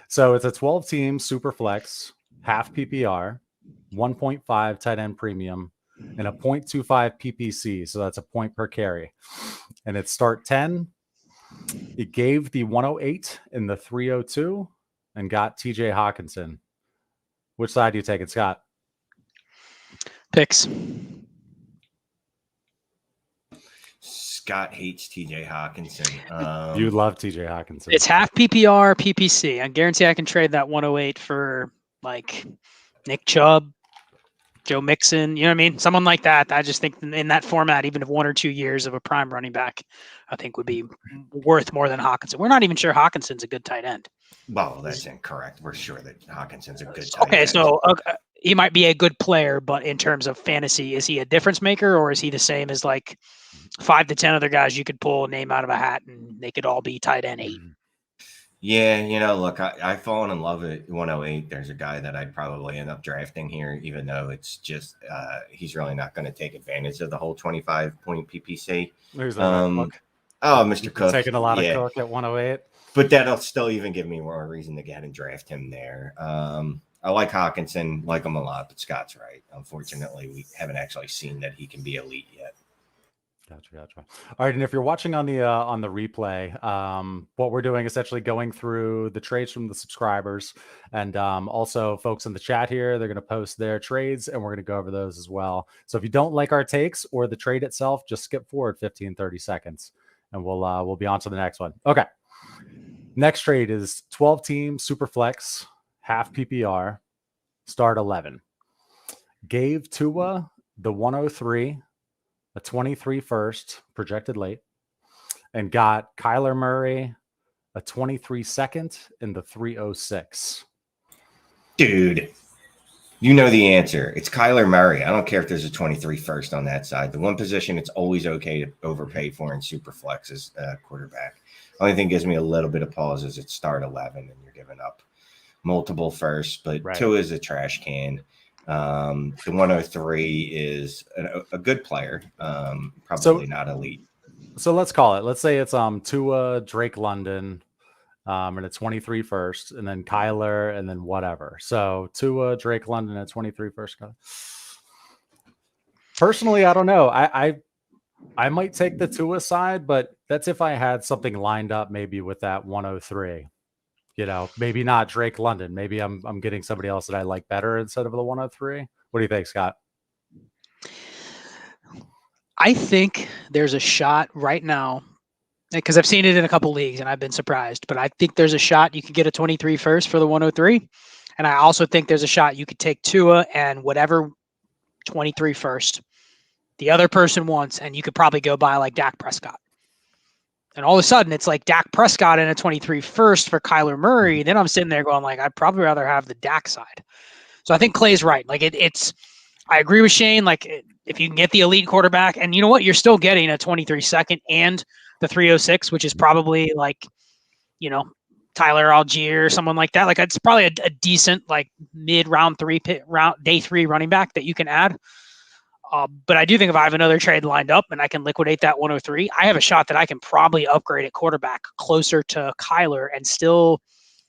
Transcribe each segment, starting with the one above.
So it's a 12-team super flex, half PPR, 1.5 tight end premium, and a 0.25 PPC. So that's a point per carry. And it's start 10. It gave the 108 and the 302 and got TJ Hockenson. Which side do you take it, Scott? Picks. Scott hates TJ Hockenson. You love TJ Hockenson. It's half PPR, PPC. I guarantee I can trade that 108 for like Nick Chubb, Joe Mixon. You know what I mean? Someone like that. I just think in that format, even if 1 or 2 years of a prime running back, I think would be worth more than Hockenson. We're not even sure Hawkinson's a good tight end. Well, that's incorrect. We're sure that Hockenson's a good tight end. Okay, so he might be a good player, but in terms of fantasy, is he a difference maker, or is he the same as like 5 to 10 other guys you could pull a name out of a hat and they could all be tight end 8? Yeah, look, I've fallen in love at 108. There's a guy that I'd probably end up drafting here, even though it's just he's really not going to take advantage of the whole 25-point PPC. There's Mr. Cook. Taking a lot of Cook at 108. But that'll still even give me more reason to get and draft him there. I like Hockenson, like him a lot, but Scott's right. Unfortunately, we haven't actually seen that he can be elite yet. Gotcha. All right, and if you're watching on the replay, what we're doing is essentially going through the trades from the subscribers, and also folks in the chat here, they're going to post their trades, and we're going to go over those as well. So if you don't like our takes or the trade itself, just skip forward 15-30 seconds, and we'll be on to the next one. Okay, next trade is 12-team super flex, half PPR, start 11. Gave Tua the 103. A 23 first projected late, and got Kyler Murray a 23 second in the 306. Dude, you know the answer. It's Kyler Murray. I don't care if there's a 23 first on that side. The one position it's always okay to overpay for in Superflex is quarterback. Only thing gives me a little bit of pause is it's start 11 and you're giving up multiple firsts, but right. 2 is a trash can. The 103 is a good player, probably not elite. So let's call it. Let's say it's Tua, Drake London, and a 23 first, and then Kyler, and then whatever. So Tua, Drake London, at 23 first. Personally, I don't know. I might take the Tua side, but that's if I had something lined up maybe with that 103. You know, maybe not Drake London. Maybe I'm getting somebody else that I like better instead of the 103. What do you think, Scott? I think there's a shot right now, because I've seen it in a couple leagues and I've been surprised, but I think there's a shot you could get a 23 first for the 103. And I also think there's a shot you could take Tua and whatever 23 first the other person wants, and you could probably go buy like Dak Prescott. And all of a sudden, it's like Dak Prescott in a 23 first for Kyler Murray. Then I'm sitting there going like, I'd probably rather have the Dak side. So I think Clay's right. Like it's, I agree with Shane. Like if you can get the elite quarterback, and you know what, you're still getting a 23 second and the 306, which is probably like, you know, Tyler Algier or someone like that. Like it's probably a decent like mid round 3 day 3 running back that you can add. But I do think if I have another trade lined up and I can liquidate that 103, I have a shot that I can probably upgrade at quarterback closer to Kyler and still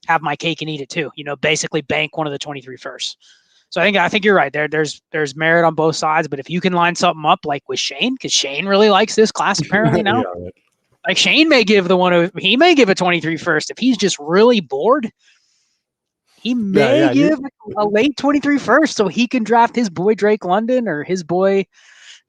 have my cake and eat it too. You know, basically bank one of the 23 first. So I think you're right. There's merit on both sides. But if you can line something up like with Shane, because Shane really likes this class apparently now. Yeah, right. Like Shane may give he may give a 23 first if he's just really bored. He may give a late 23 first so he can draft his boy Drake London or his boy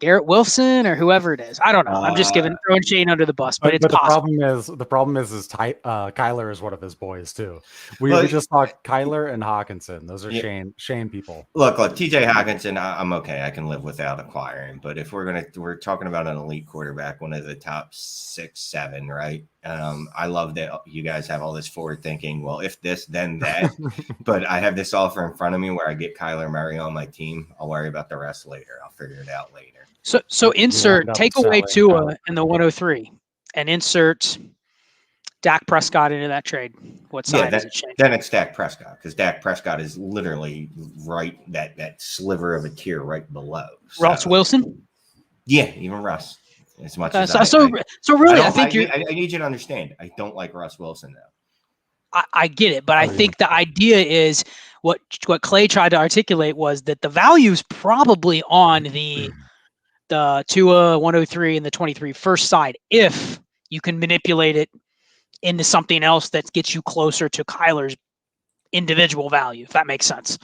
Garrett Wilson or whoever it is. I don't know. I'm just throwing Shane under the bus, but it's possible. The problem is Kyler is one of his boys too. We just talked Kyler and Hockenson. Those are Shane people. Look, TJ Hockenson, I'm okay. I can live without acquiring. But if we're talking about an elite quarterback, one of the top 6, 7, right? I love that you guys have all this forward thinking. Well, if this, then that. But I have this offer in front of me where I get Kyler Murray on my team. I'll worry about the rest later. I'll figure it out later. So take away Tua in the 103 and insert Dak Prescott into that trade. What side is it, Shane? Then it's Dak Prescott, because Dak Prescott is literally right that sliver of a tier right below. So. Russ Wilson? Yeah, even Russ. As much as so really, I think I need you to understand. I don't like Russ Wilson though. I get it, but I think the idea is what Clay tried to articulate was that the value's probably on the Tua 103 and the 23 first side if you can manipulate it into something else that gets you closer to Kyler's individual value, if that makes sense.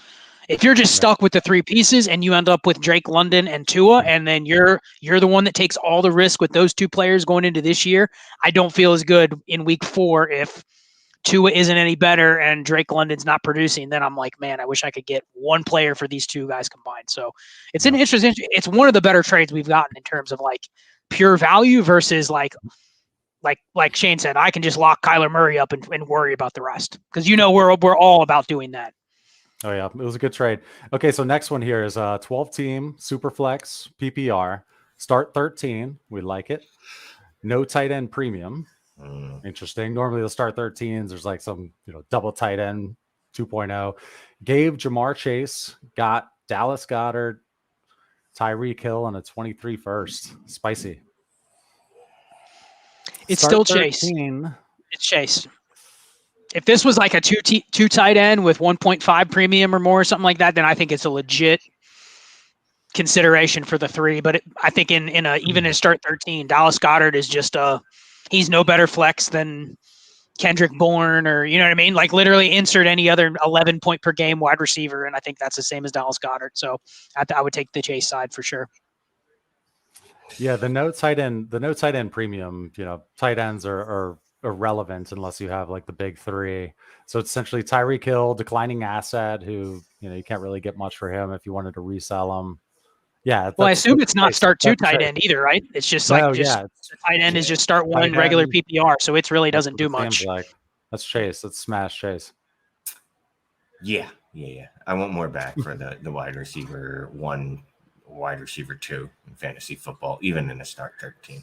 If you're just stuck with the three pieces and you end up with Drake London and Tua, and then you're the one that takes all the risk with those two players going into this year, I don't feel as good in week 4 if Tua isn't any better and Drake London's not producing. Then I'm like, man, I wish I could get one player for these two guys combined. So it's an interesting. It's one of the better trades we've gotten in terms of like pure value versus like Shane said, I can just lock Kyler Murray up and worry about the rest because we're all about doing that. Oh yeah, it was a good trade. Okay, so next one here is a 12-team Superflex PPR. Start 13. We like it. No tight end premium. Interesting. Normally they'll start 13s. There's like some double tight end 2.0. Gave Jamar Chase, got Dallas Goedert, Tyreek Hill, and a 23 first. Spicy. It's still Chase. It's Chase. If this was like a two tight end with 1.5 premium or more or something like that, then I think it's a legit consideration for the 3. But I think even in start 13, Dallas Goedert is just he's no better flex than Kendrick Bourne or you know what I mean? Like literally insert any other 11 point per game wide receiver, and I think that's the same as Dallas Goedert. So I would take the Chase side for sure. Yeah, the no tight end premium. Tight ends are irrelevant unless you have like the big 3. So it's essentially Tyreek Hill, declining asset, who you can't really get much for him if you wanted to resell him. Yeah. Well, I assume it's not start 2 tight end either, right? It's just the tight end is just start 1 regular PPR, so it really doesn't do much. That's Chase. That's smash Chase. Yeah. I want more back for the wide receiver 1, wide receiver 2 in fantasy football, even in the start 13.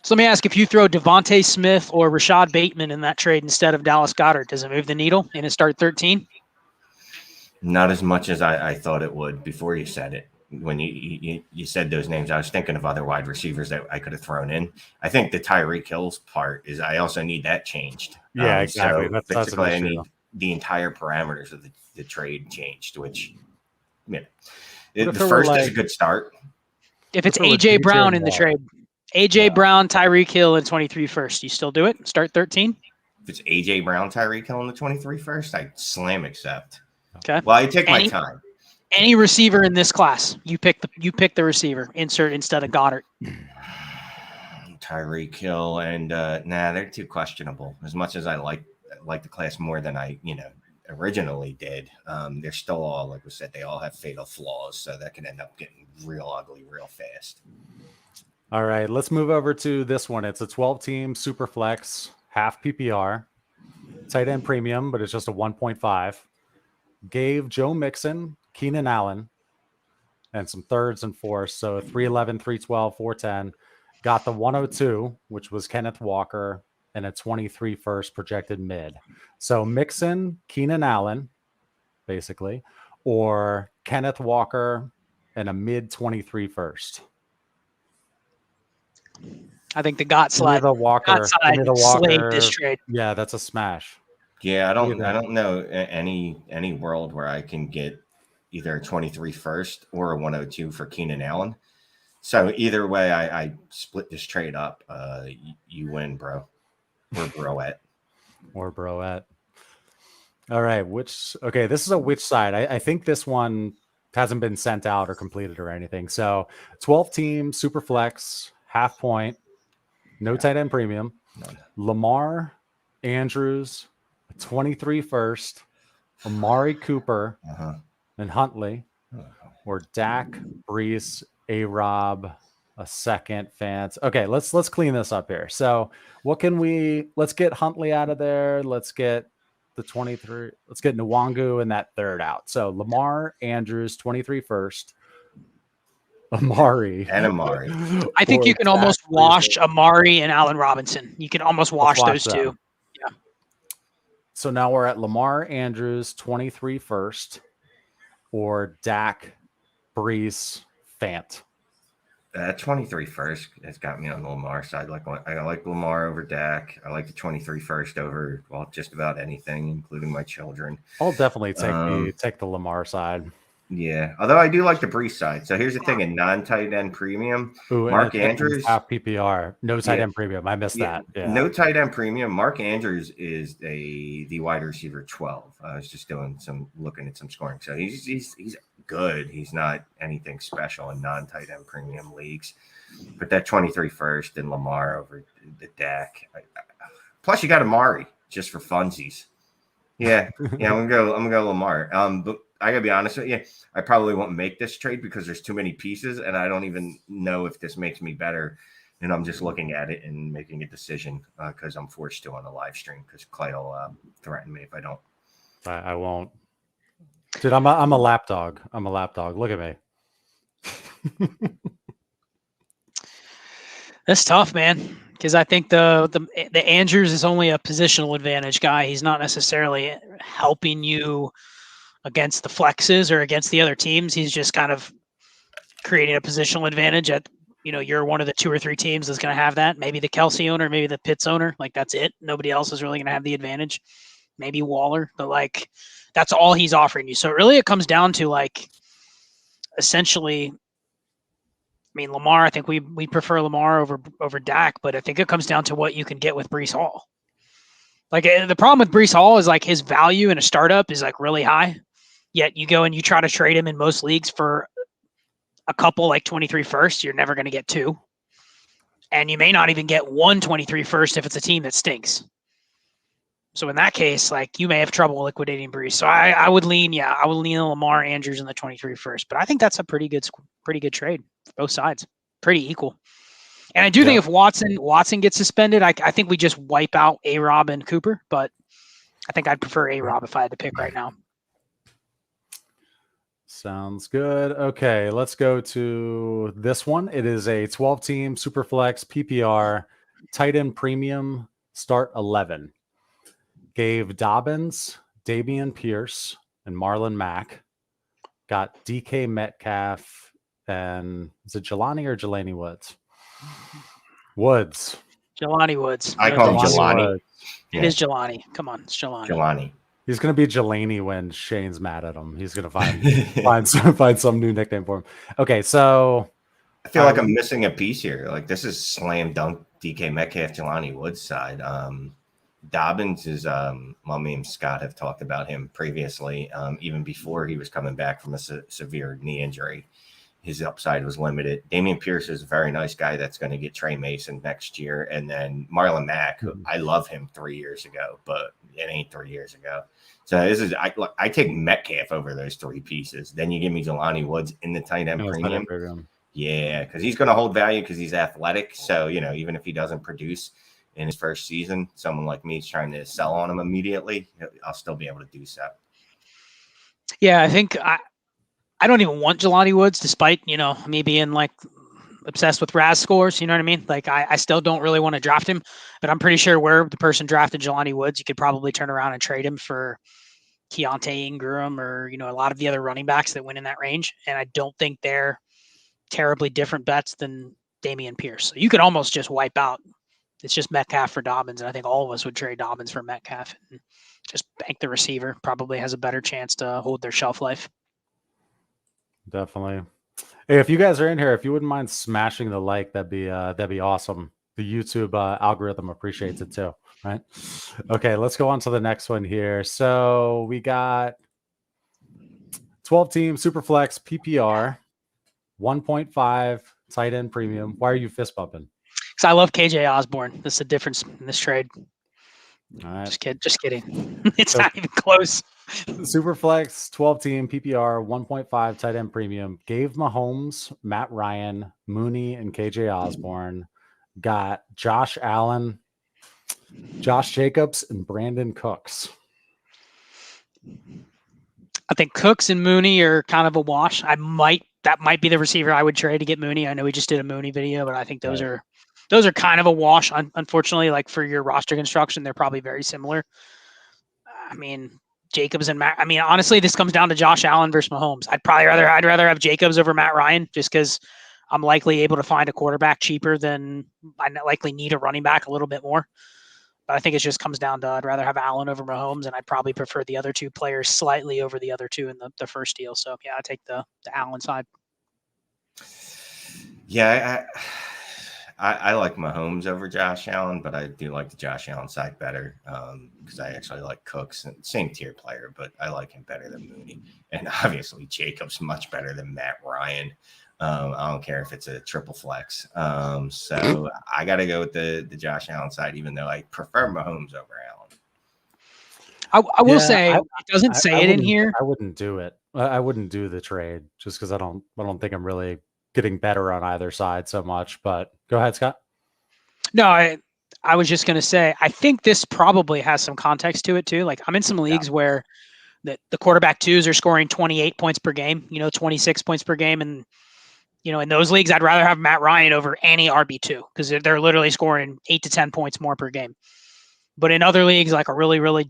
So let me ask, if you throw Devontae Smith or Rashad Bateman in that trade instead of Dallas Goedert, does it move the needle in a start 13? Not as much as I thought it would before you said it. When you said those names, I was thinking of other wide receivers that I could have thrown in. I think the Tyreek Hill's part is I also need that changed. Yeah, exactly. So basically, I need the entire parameters of the trade changed, which the first is a good start. If it's A.J. Brown in the trade. A.J. Brown, Tyreek Hill, and 23 first. You still do it? Start 13? If it's A.J. Brown, Tyreek Hill, and the 23 first, I slam accept. Okay. Well, I take my time. Any receiver in this class, you pick the receiver. Insert instead of Goddard. Tyreek Hill and they're too questionable. As much as I like the class more than I originally did, they're still all, like we said, they all have fatal flaws, so that can end up getting real ugly real fast. All right, let's move over to this one. It's a 12-team Superflex, half PPR, tight end premium, but it's just a 1.5. Gave Joe Mixon, Keenan Allen, and some thirds and fourths. So 311, 312, 410. Got the 102, which was Kenneth Walker, and a 23 first projected mid. So Mixon, Keenan Allen, basically, or Kenneth Walker and a mid 23 first. I think the Gott slide. The Walker slayed this trade. Yeah, that's a smash. Yeah, I don't know any world where I can get either a 23 first or a 102 for Keenan Allen. So either way, I split this trade up. You win, bro. Or broette. All right. This is a which side. I think this one hasn't been sent out or completed or anything. So 12-team Superflex, half point, no tight end premium. None. Lamar, Andrews, a 23 first, Amari Cooper, and Huntley, or Dak, Brees, A-Rob, a second Fant. Okay, let's clean this up here. So let's get Huntley out of there. Let's get the 23. Let's get Nwangu and that third out. So Lamar, Andrews, 23 first. Amari. I think you can almost wash Amari and Allen Robinson. You can almost wash those two. Yeah. So now we're at Lamar, Andrews, 23 first, or Dak, Brees, Fant. 23 first has got me on the Lamar side. I like Lamar over Dak. I like the 23 first over, well, just about anything, including my children. I'll definitely take the Lamar side. Yeah, although I do like the Brees side. So here's the thing: in non-tight end premium, Mark Andrews half PPR, no tight end premium. I missed that. Yeah. No tight end premium. Mark Andrews is the wide receiver 12. I was just looking at some scoring. So he's good. He's not anything special in non-tight end premium leagues. But that 23 first and Lamar over the Dak. Plus, you got Amari just for funsies. Yeah, I'm gonna go Lamar. But I gotta be honest with you, I probably won't make this trade because there's too many pieces, and I don't even know if this makes me better. And I'm just looking at it and making a decision because I'm forced to on the live stream because Clay will threaten me if I don't. I won't. Dude, I'm a lap dog. I'm a lap dog. Look at me. That's tough, man. Because I think the Andrews is only a positional advantage guy. He's not necessarily helping you against the flexes or against the other teams. He's just kind of creating a positional advantage at, you're one of the 2 or 3 teams that's going to have that. Maybe the Kelsey owner, maybe the Pitts owner. Like, that's it. Nobody else is really going to have the advantage. Maybe Waller, but like, that's all he's offering you. So really it comes down to like, essentially, Lamar, I think we prefer Lamar over Dak, but I think it comes down to what you can get with Breece Hall. Like, the problem with Breece Hall is like his value in a startup is like really high. Yet you go and you try to trade him in most leagues for a couple like 23 first, you're never going to get 2. And you may not even get 1 23 first if it's a team that stinks. So in that case, like, you may have trouble liquidating Breece. So I would lean on Lamar Andrews in the 23 first. But I think that's a pretty good trade for both sides. Pretty equal. And I do think if Watson gets suspended, I think we just wipe out A-Rob and Cooper. But I think I'd prefer A-Rob if I had to pick right now. Sounds good. Okay, let's go to this one. It is a 12-team Superflex PPR tight end premium start 11. Gave Dobbins, Dameon Pierce, and Marlon Mack. Got DK Metcalf and is it Jelani or Jelani Woods? Woods. Jelani Woods. I call him Jelani. It is Jelani. Come on, it's Jelani. Jelani. He's gonna be Jelani when Shane's mad at him. He's gonna find some new nickname for him. Okay, so I feel like I'm missing a piece here. Like, this is slam dunk DK Metcalf, Jelani Woods side. Dobbins is me and Scott have talked about him previously, even before he was coming back from a severe knee injury. His upside was limited. Dameon Pierce is a very nice guy that's going to get Trey Mason next year. And then Marlon Mack, who I love him 3 years ago, but it ain't 3 years ago. So I take Metcalf over those 3 pieces. Then you give me Jelani Woods in the tight end premium. Yeah, because he's going to hold value because he's athletic. So, even if he doesn't produce in his first season, someone like me is trying to sell on him immediately, I'll still be able to do so. Yeah, I think I don't even want Jelani Woods, despite, me being like obsessed with RAS scores. You know what I mean? Like, I still don't really want to draft him, but I'm pretty sure where the person drafted Jelani Woods, you could probably turn around and trade him for Keontae Ingram or, a lot of the other running backs that went in that range. And I don't think they're terribly different bets than Dameon Pierce. So you could almost just wipe out. It's just Metcalf for Dobbins. And I think all of us would trade Dobbins for Metcalf and just bank the receiver. Probably has a better chance to hold their shelf life. Definitely. Hey, if you guys are in here, if you wouldn't mind smashing the like, that'd be awesome. The YouTube algorithm appreciates it too, right? Okay, let's go on to the next one here. So we got 12-team Superflex PPR, 1.5 tight end premium. Why are you fist bumping? Because I love KJ Osborne. That's the difference in this trade. All right. Just kidding. It's not even close. Superflex 12-team PPR 1.5 tight end premium gave Mahomes, Matt Ryan, Mooney, and KJ Osborne. Got Josh Allen, Josh Jacobs, and Brandon Cooks. I think Cooks and Mooney are kind of a wash. That might be the receiver I would trade to get Mooney. I know we just did a Mooney video, but I think those are kind of a wash. Unfortunately, like for your roster construction, they're probably very similar. I mean, Jacobs and Matt. I mean, honestly, this comes down to Josh Allen versus Mahomes. I'd rather have Jacobs over Matt Ryan just because I'm likely able to find a quarterback cheaper than I likely need a running back a little bit more. But I think it just comes down to I'd rather have Allen over Mahomes, and I'd probably prefer the other two players slightly over the other two in the first deal. So yeah, I take the Allen side. Yeah, I like Mahomes over Josh Allen, but I do like the Josh Allen side better because I actually like Cooks, and same tier player, but I like him better than Mooney. And obviously Jacobs much better than Matt Ryan. I don't care if it's a triple flex. So I got to go with the Josh Allen side, even though I prefer Mahomes over Allen. I will say it doesn't say it in here. I wouldn't do it. I wouldn't do the trade just because I don't think I'm really getting better on either side so much. But go ahead, Scott. No, I was just going to say, I think this probably has some context to it too. Like I'm in some leagues where the quarterback twos are scoring 28 points per game, 26 points per game. And, in those leagues, I'd rather have Matt Ryan over any RB2 because they're literally scoring 8 to 10 points more per game. But in other leagues, like a really, really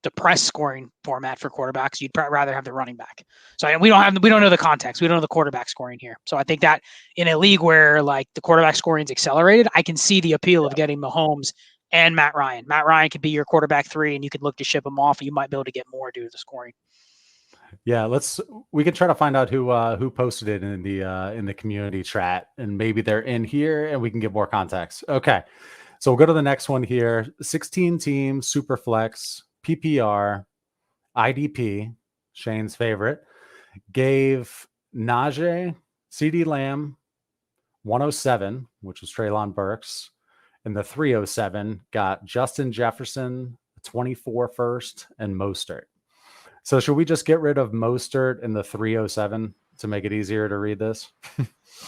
depressed scoring format for quarterbacks, you'd rather have the running back. So we don't know the context. We don't know the quarterback scoring here. So I think that in a league where like the quarterback scoring is accelerated, I can see the appeal of getting Mahomes and Matt Ryan. Matt Ryan could be your quarterback 3, and you could look to ship him off. And you might be able to get more due to the scoring. Yeah, we can try to find out who posted it in the community chat, and maybe they're in here and we can get more context. Okay. So we'll go to the next one here. 16 team Super Flex PPR IDP, Shane's favorite, gave Najee, Ceedee Lamb 107, which was Treylon Burks, and the 307 got Justin Jefferson, 24 first, and Mostert. So should we just get rid of Mostert in the 307 to make it easier to read this?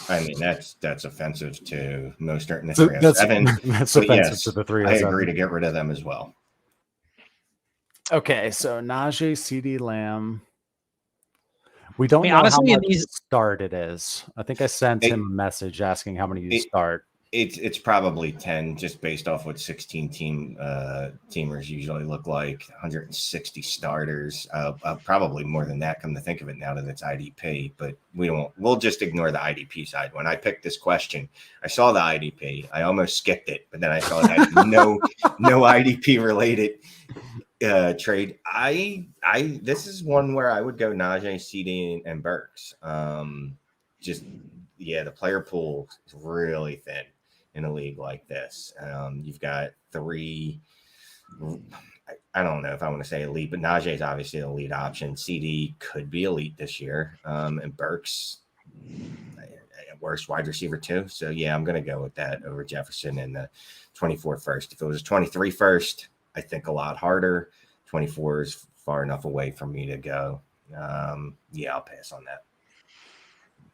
I mean, that's offensive to Mostert in the 307. That's offensive to the 307. I agree to get rid of them as well. Okay, so Najee, Ceedee Lamb. We don't know honestly, how much start it is. I think I sent him a message asking how many you start. It's probably 10, just based off what 16 teamers usually look like. 160 starters, probably more than that. Come to think of it, now that it's IDP, but we'll just ignore the IDP side. When I picked this question, I saw the IDP. I almost skipped it, but then I saw it had no IDP related trade. This is one where I would go Najee, Ceedee, and Burks. The player pool is really thin in a league like this. You've got 3. I don't know if I want to say elite, but Najee is obviously an elite option. Ceedee could be elite this year, and Burks, worst wide receiver too. So yeah, I'm going to go with that over Jefferson and the 24 first. If it was 23 first, I think a lot harder. 24 is far enough away for me to go. I'll pass on that.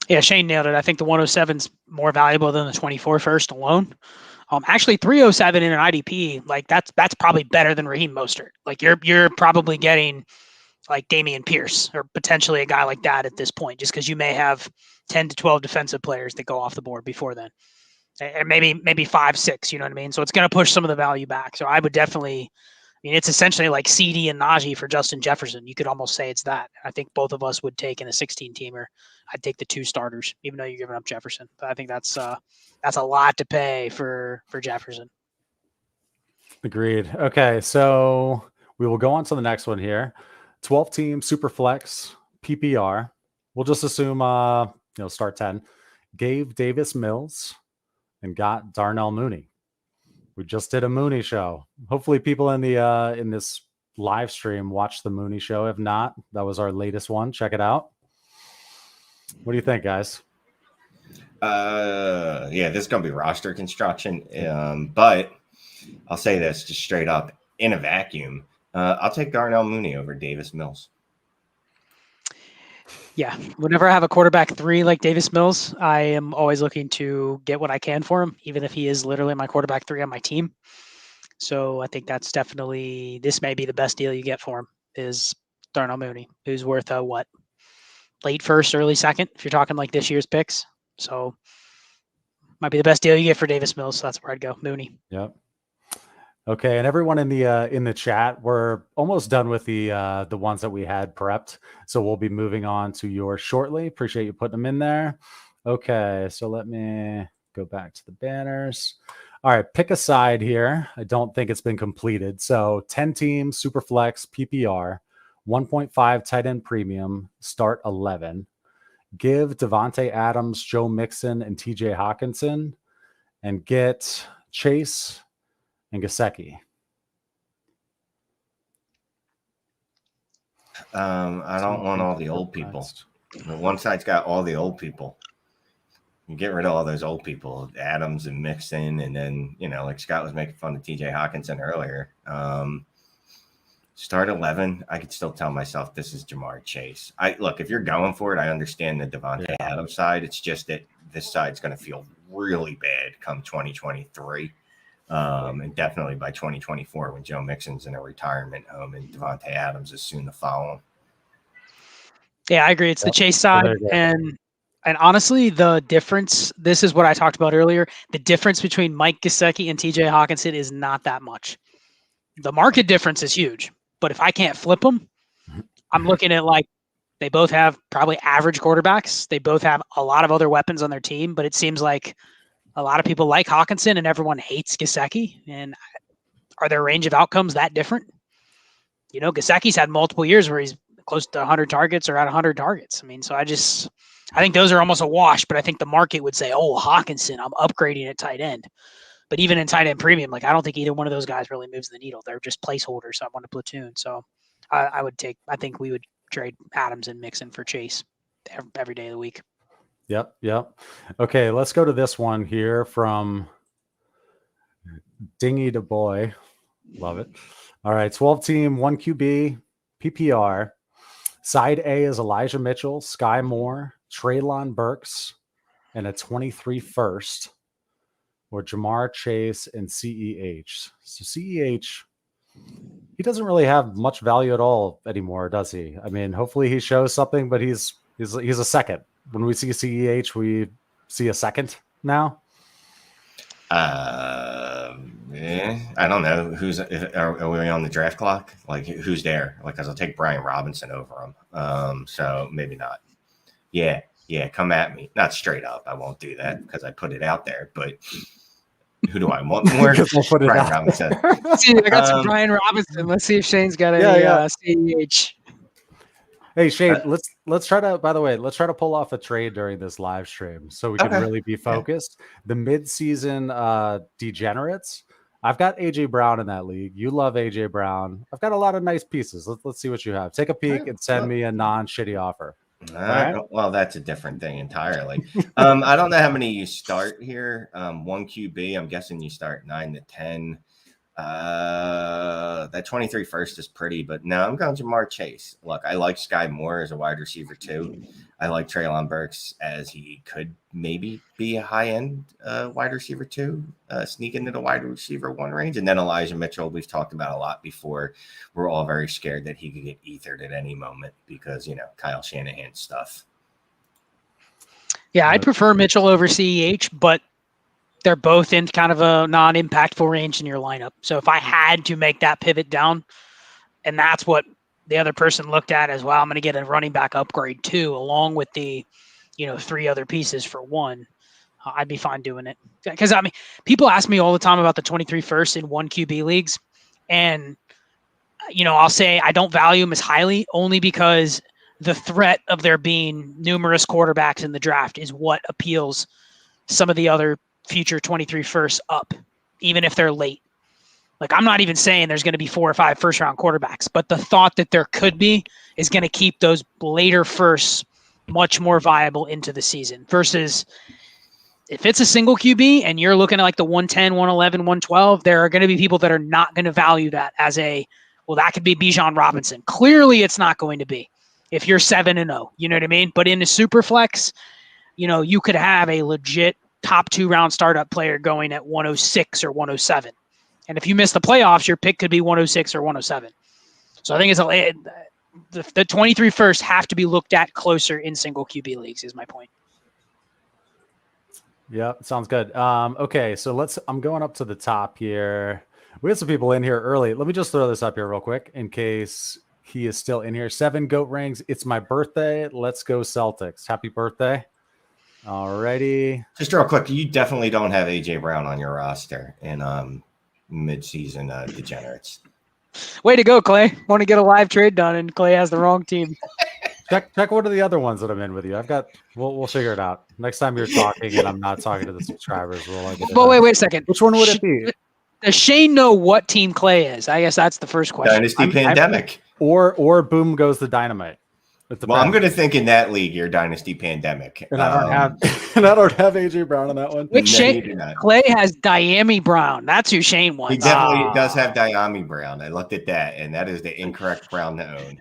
Yeah, Shane nailed it. I think the 107 is more valuable than the 24 first alone. Actually, 307 in an IDP, like that's probably better than Raheem Mostert. Like you're probably getting like Dameon Pierce or potentially a guy like that at this point, just because you may have 10 to 12 defensive players that go off the board before then, and maybe 5, 6. You know what I mean? So it's going to push some of the value back. So I would definitely. It's essentially like Ceedee and Najee for Justin Jefferson. You could almost say it's that. I think both of us would take in a 16-teamer. I'd take the 2 starters, even though you're giving up Jefferson. But I think that's a lot to pay for Jefferson. Agreed. Okay, so we will go on to the next one here. 12-team Superflex PPR. We'll just assume start 10. Gave Davis Mills and got Darnell Mooney. We just did a Mooney show. Hopefully people in the in this live stream watched the Mooney show. If not, that was our latest one. Check it out. What do you think, guys? This is going to be roster construction. But I'll say this just straight up in a vacuum. I'll take Darnell Mooney over Davis Mills. Yeah, whenever I have a quarterback 3 like Davis Mills, I am always looking to get what I can for him, even if he is literally my quarterback 3 on my team. So I think that's definitely, this may be the best deal you get for him is Darnell Mooney, who's worth a late first, early second, if you're talking like this year's picks. So might be the best deal you get for Davis Mills. So that's where I'd go, Mooney. Yep. Okay, and everyone in the chat, we're almost done with the ones that we had prepped, so we'll be moving on to yours shortly. Appreciate you putting them in there. Okay, so let me go back to the banners. All right, pick a side here. I don't think it's been completed. So 10 teams, Superflex, PPR, 1.5 tight end premium, start 11. Give Davante Adams, Joe Mixon, and TJ Hockenson, and get Chase and Gesicki. I don't want all the old people. One side's got all the old people. You get rid of all those old people, Adams and Mixon, and then, like Scott was making fun of TJ Hockenson earlier. Start 11. I could still tell myself this is Jamar Chase. Look, if you're going for it, I understand the Davante Adams side. It's just that this side's going to feel really bad come 2023. And definitely by 2024 when Joe Mixon's in a retirement home and Davante Adams is soon to follow him. Yeah, I agree. It's the Chase side. And honestly, the difference, this is what I talked about earlier, the difference between Mike Gesicki and TJ Hockenson is not that much. The market difference is huge. But if I can't flip them, I'm looking at like they both have probably average quarterbacks. They both have a lot of other weapons on their team, but it seems like a lot of people like Hockenson and everyone hates Gesicki. And are their range of outcomes that different? Gesicki's had multiple years where he's close to 100 targets or at 100 targets. I mean, so I think those are almost a wash, but I think the market would say, oh, Hockenson, I'm upgrading at tight end. But even in tight end premium, like I don't think either one of those guys really moves the needle. They're just placeholders on one platoon. So I think we would trade Adams and Mixon for Chase every day of the week. Yep. Okay, let's go to this one here from Dingy to Boy. Love it. All right, 12 team, 1 QB, PPR. Side A is Elijah Mitchell, Skyy Moore, Treylon Burks, and a 23 first, or Jamar Chase and CEH. So CEH, he doesn't really have much value at all anymore, does he? I mean, hopefully he shows something, but he's a second. When we see CEH, we see a second now. I don't know are we on the draft clock? Like who's there? Like, cause I'll take Brian Robinson over him. So maybe not. Yeah. Come at me. Not straight up. I won't do that because I put it out there, but who do I want more? Brian Robinson. See, I got some Brian Robinson. Let's see if Shane's got any CEH. Hey Shane, let's try to pull off a trade during this live stream so we can really be focused. Yeah. The mid-season degenerates. I've got AJ Brown in that league. You love AJ Brown. I've got a lot of nice pieces. Let's see what you have. Take a peek and send me a non-shitty offer. Right. Well, that's a different thing entirely. I don't know how many you start here. 1 QB. I'm guessing you start 9 to 10. That 23 first is pretty, but no, I'm going Jamar Chase. Look, I like Skyy Moore as a wide receiver too. I like Treylon Burks as he could maybe be a high-end wide receiver too, sneak into the wide receiver 1 range. And then Elijah Mitchell, we've talked about a lot before. We're all very scared that he could get ethered at any moment because, Kyle Shanahan stuff. Yeah, I'd prefer Mitchell over CEH, but they're both in kind of a non-impactful range in your lineup. So if I had to make that pivot down, and that's what the other person looked at as well, I'm going to get a running back upgrade too, along with the, 3 other pieces for 1. I'd be fine doing it. Because, I mean, people ask me all the time about the 23 first in 1 QB leagues. And, I'll say I don't value them as highly only because the threat of there being numerous quarterbacks in the draft is what appeals some of the other future 23 firsts up, even if they're late. Like, I'm not even saying there's going to be 4 or 5 first round quarterbacks, but the thought that there could be is going to keep those later firsts much more viable into the season versus if it's a single QB and you're looking at like the 110, 111, 112, there are going to be people that are not going to value that as that could be Bijan Robinson. Clearly it's not going to be if you're 7-0, you know what I mean? But in the Superflex, you could have a legit top 2 round startup player going at 106 or 107. And if you miss the playoffs, your pick could be 106 or 107. So I think the 23 first have to be looked at closer in single QB leagues is my point. Yeah, sounds good. Okay, so I'm going up to the top here. We had some people in here early. Let me just throw this up here real quick in case he is still in here. 7 GOAT rings. It's my birthday. Let's go Celtics. Happy birthday. Alrighty. Just real quick, you definitely don't have AJ Brown on your roster in mid-season degenerates. Way to go, Clay. Want to get a live trade done, and Clay has the wrong team. Check what are the other ones that I'm in with you. We'll figure it out. Next time you're talking and I'm not talking to the subscribers, we'll like it. But wait a second. Which one would it be? Does Shane know what team Clay is? I guess that's the first question. Dynasty Pandemic. Or boom goes the dynamite. Well, I'm going to think in that league, your Dynasty Pandemic. And I don't have AJ Brown on that one. Which Shane? Clay has Diami Brown. That's who Shane wants. He definitely does have Diami Brown. I looked at that, and that is the incorrect Brown to own.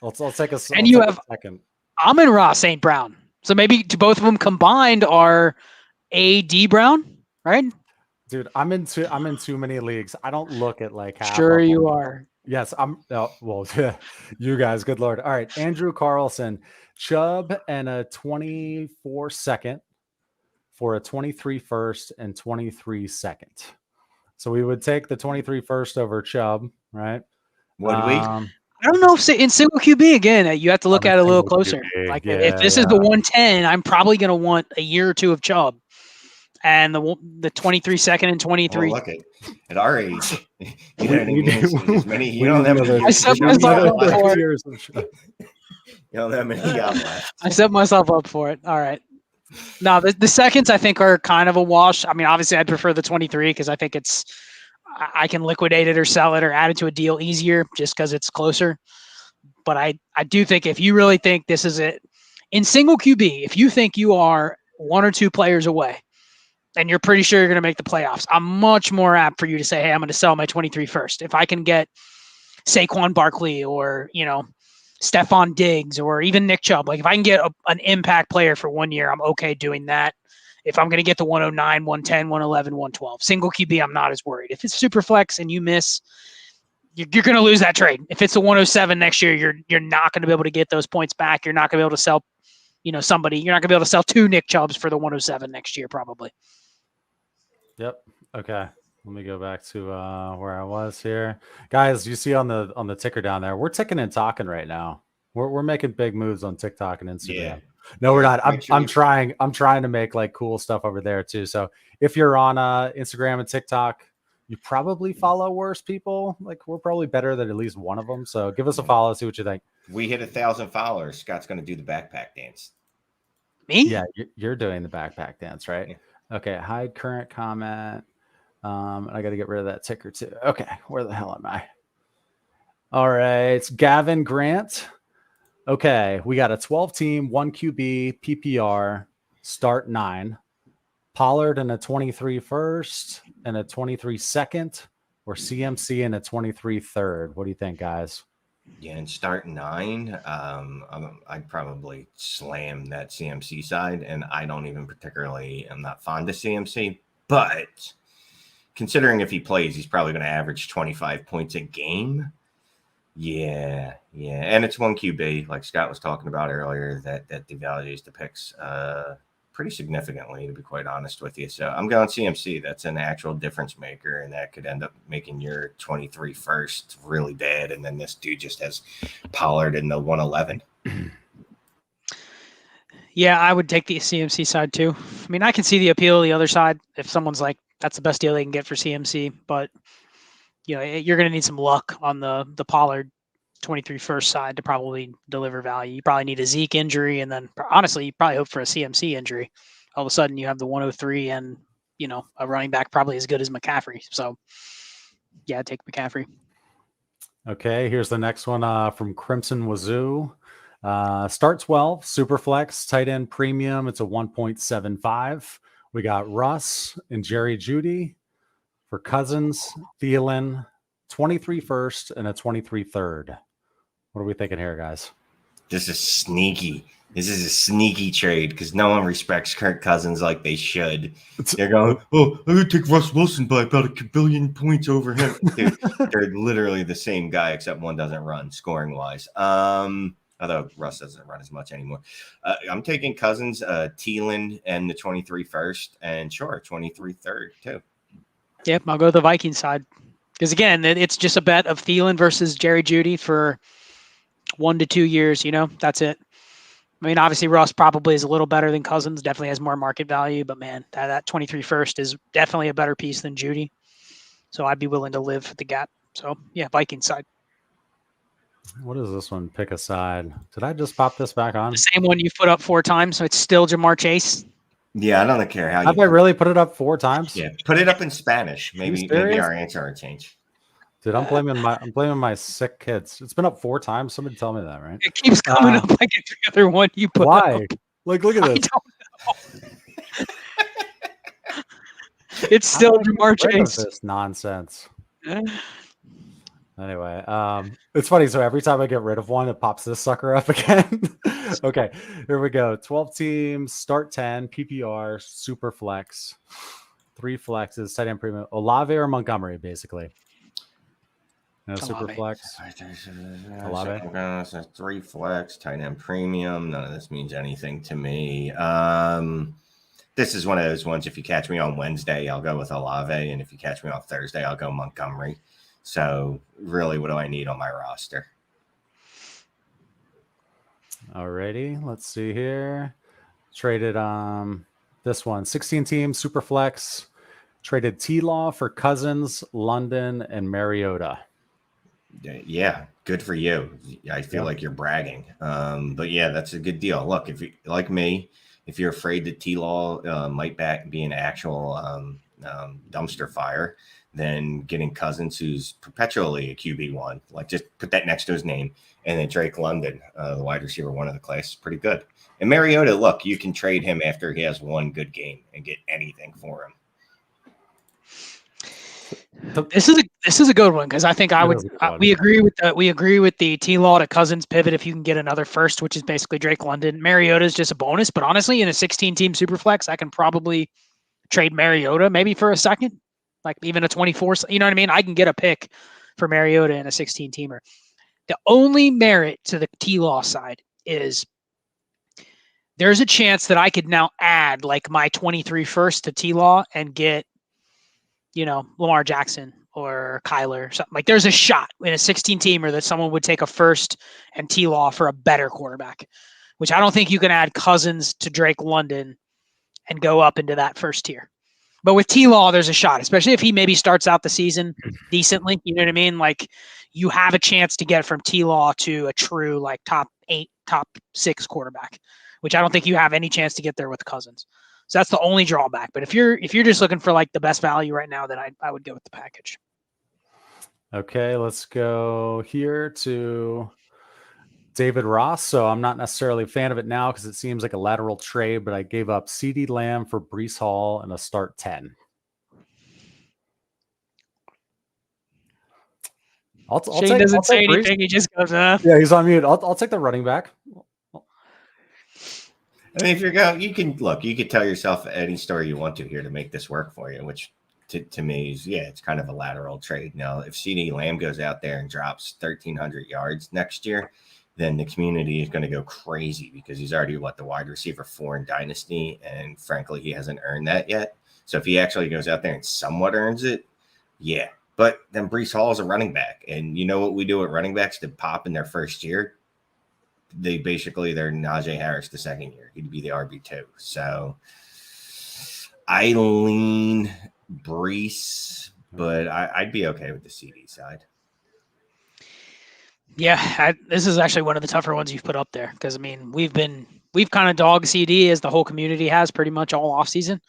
I'll take a and you have second. Amon-Ra St. Brown. So maybe both of them combined are A.D. Brown, right? Dude, I'm in too many leagues. I don't look at like half. Sure you are. Yes, well, you guys, good Lord. All right, Andrew Carlson, Chubb and a 24 second for a 23 first and 23 second. So we would take the 23 first over Chubb, right? Would we? I don't know if in single QB again, you have to look at it a little closer. QB, like if this is the 110, I'm probably going to want a year or two of Chubb. And the 23 second and 23. Look at our age. You don't have many. I set myself up for it. You don't have many left. I set myself up for it. All right. Now the seconds I think are kind of a wash. I mean, obviously I'd prefer the 23 because I think I can liquidate it or sell it or add it to a deal easier just because it's closer. But I do think if you really think this is it in single QB, if you think you are one or two players away, and you're pretty sure you're going to make the playoffs, I'm much more apt for you to say, hey, I'm going to sell my 23 first. If I can get Saquon Barkley or, Stephon Diggs or even Nick Chubb, like if I can get an impact player for 1 year, I'm okay doing that. If I'm going to get the 109, 110, 111, 112, single QB, I'm not as worried. If it's super flex and you miss, you're going to lose that trade. If it's a 107 next year, you're not going to be able to get those points back. You're not going to be able to sell, somebody. You're not going to be able to sell two Nick Chubbs for the 107 next year, probably. Yep. Okay. Let me go back to where I was here, guys. You see on the ticker down there, we're ticking and talking right now. We're making big moves on TikTok and Instagram. Yeah. No, we're not. I'm trying to make like cool stuff over there too. So if you're on Instagram and TikTok, you probably follow worse people. Like we're probably better than at least one of them. So give us a follow. See what you think. We hit 1,000 followers. Scott's going to do the backpack dance. Me? Yeah, you're doing the backpack dance, right? Yeah. Okay, hide current comment. I got to get rid of that ticker too. Okay, where the hell am I? All right, it's Gavin Grant. Okay, we got a 12-team, 1 QB, PPR, start 9. Pollard and a 23 first and a 23 second, or CMC and a 23 third. What do you think, guys? Yeah, and start 9. I'd probably slam that CMC side, and I don't even I'm not fond of CMC, but considering if he plays, he's probably going to average 25 points a game. Yeah, and it's 1 QB, like Scott was talking about earlier, that devalues the picks pretty significantly, to be quite honest with you. So I'm going CMC. That's an actual difference maker, and that could end up making your 23 first really bad. And then this dude just has Pollard in the 111. Yeah, I would take the CMC side too. I mean, I can see the appeal of the other side if someone's like, that's the best deal they can get for CMC. But, you're going to need some luck on the Pollard 23 first side to probably deliver value. You probably need a Zeke injury, and then honestly, you probably hope for a CMC injury. All of a sudden, you have the 103 and a running back probably as good as McCaffrey. So, yeah, take McCaffrey. Okay, here's the next one from Crimson Wazoo. Start 12, Superflex, tight end premium. It's a 1.75. We got Russ and Jerry Jeudy for Cousins, Thielen, 23 first and a 23 third. What are we thinking here, guys? This is sneaky. This is a sneaky trade because no one respects Kirk Cousins like they should. They're going, I'm going to take Russ Wilson by about 1 billion points over him. Dude, they're literally the same guy, except one doesn't run scoring-wise. Although Russ doesn't run as much anymore. I'm taking Cousins, Thielen, and the 23 first, and sure, 23 third, too. Yep, I'll go the Vikings side. Because, again, it's just a bet of Thielen versus Jerry Jeudy for 1 to 2 years, that's it. I mean, obviously Russ probably is a little better than Cousins, definitely has more market value, but man, that 23 first is definitely a better piece than Judy. So I'd be willing to live the gap. So yeah, Vikings side. What is this one? Pick a side. Did I just pop this back on? The same one you put up 4 times, so it's still Jamar Chase. Yeah, I don't care how Have I really put it up 4 times? Yeah, put it up in Spanish. Maybe our answer will change. Dude, I'm blaming my sick kids. It's been up 4 times. Somebody tell me that, right? It keeps coming up like every other one you put why? up. Like, look at this. I don't know. It's still Jamar Chase. This nonsense. Anyway, it's funny. So every time I get rid of one, it pops this sucker up again. Okay, here we go. 12 teams, start 10, PPR, super flex, 3 flexes, tight end premium, Olave or Montgomery, basically. No super flex. Olave. 3 flex, tight end premium. None of this means anything to me. This is one of those ones. If you catch me on Wednesday, I'll go with Olave, and if you catch me on Thursday, I'll go Montgomery. So really, what do I need on my roster? Alrighty, let's see here. Traded this one, 16 teams, super flex. Traded T-Law for Cousins, London, and Mariota. Yeah, good for you. I feel like you're bragging. But yeah, that's a good deal. Look, if you like me, if you're afraid that T-Law might be an actual dumpster fire, then getting Cousins, who's perpetually a QB1, like just put that next to his name, and then Drake London, the wide receiver one of the class, is pretty good. And Mariota, look, you can trade him after he has one good game and get anything for him. This is a good one because I think we agree with the T-Law to Cousins pivot if you can get another first, which is basically Drake London. Mariota is just a bonus, but honestly, in a 16-team super flex, I can probably trade Mariota maybe for a second. Like even a 24, you know what I mean? I can get a pick for Mariota in a 16-teamer. The only merit to the T-Law side is there's a chance that I could now add like my 23 first to T-Law and get, Lamar Jackson or Kyler or something. Like there's a shot in a 16-teamer that someone would take a first and T-Law for a better quarterback, which I don't think you can add Cousins to Drake London and go up into that first tier. But with T-Law, there's a shot, especially if he maybe starts out the season decently. You know what I mean? Like you have a chance to get from T-Law to a true like top 8, top 6 quarterback, which I don't think you have any chance to get there with Cousins. So that's the only drawback. But if you're just looking for like the best value right now, then I would go with the package. Okay, let's go here to David Ross. So I'm not necessarily a fan of it now because it seems like a lateral trade, but I gave up Ceedee Lamb for Breece Hall and a start 10. Shane doesn't say anything. He just goes, Yeah, he's on mute. I'll take the running back. I mean, if you're going, you can tell yourself any story you want to here to make this work for you, which to me is, it's kind of a lateral trade. Now, if Ceedee Lamb goes out there and drops 1,300 yards next year, then the community is going to go crazy because he's already the wide receiver 4 in Dynasty, and frankly, he hasn't earned that yet. So if he actually goes out there and somewhat earns it, yeah. But then Breece Hall is a running back, and you know what we do with running backs to pop in their first year? They're Najee Harris the second year. He'd be the RB2. So I lean Breece, but I'd be okay with the CD side. Yeah, this is actually one of the tougher ones you've put up there because, I mean, we've kind of dogged CD as the whole community has pretty much all offseason.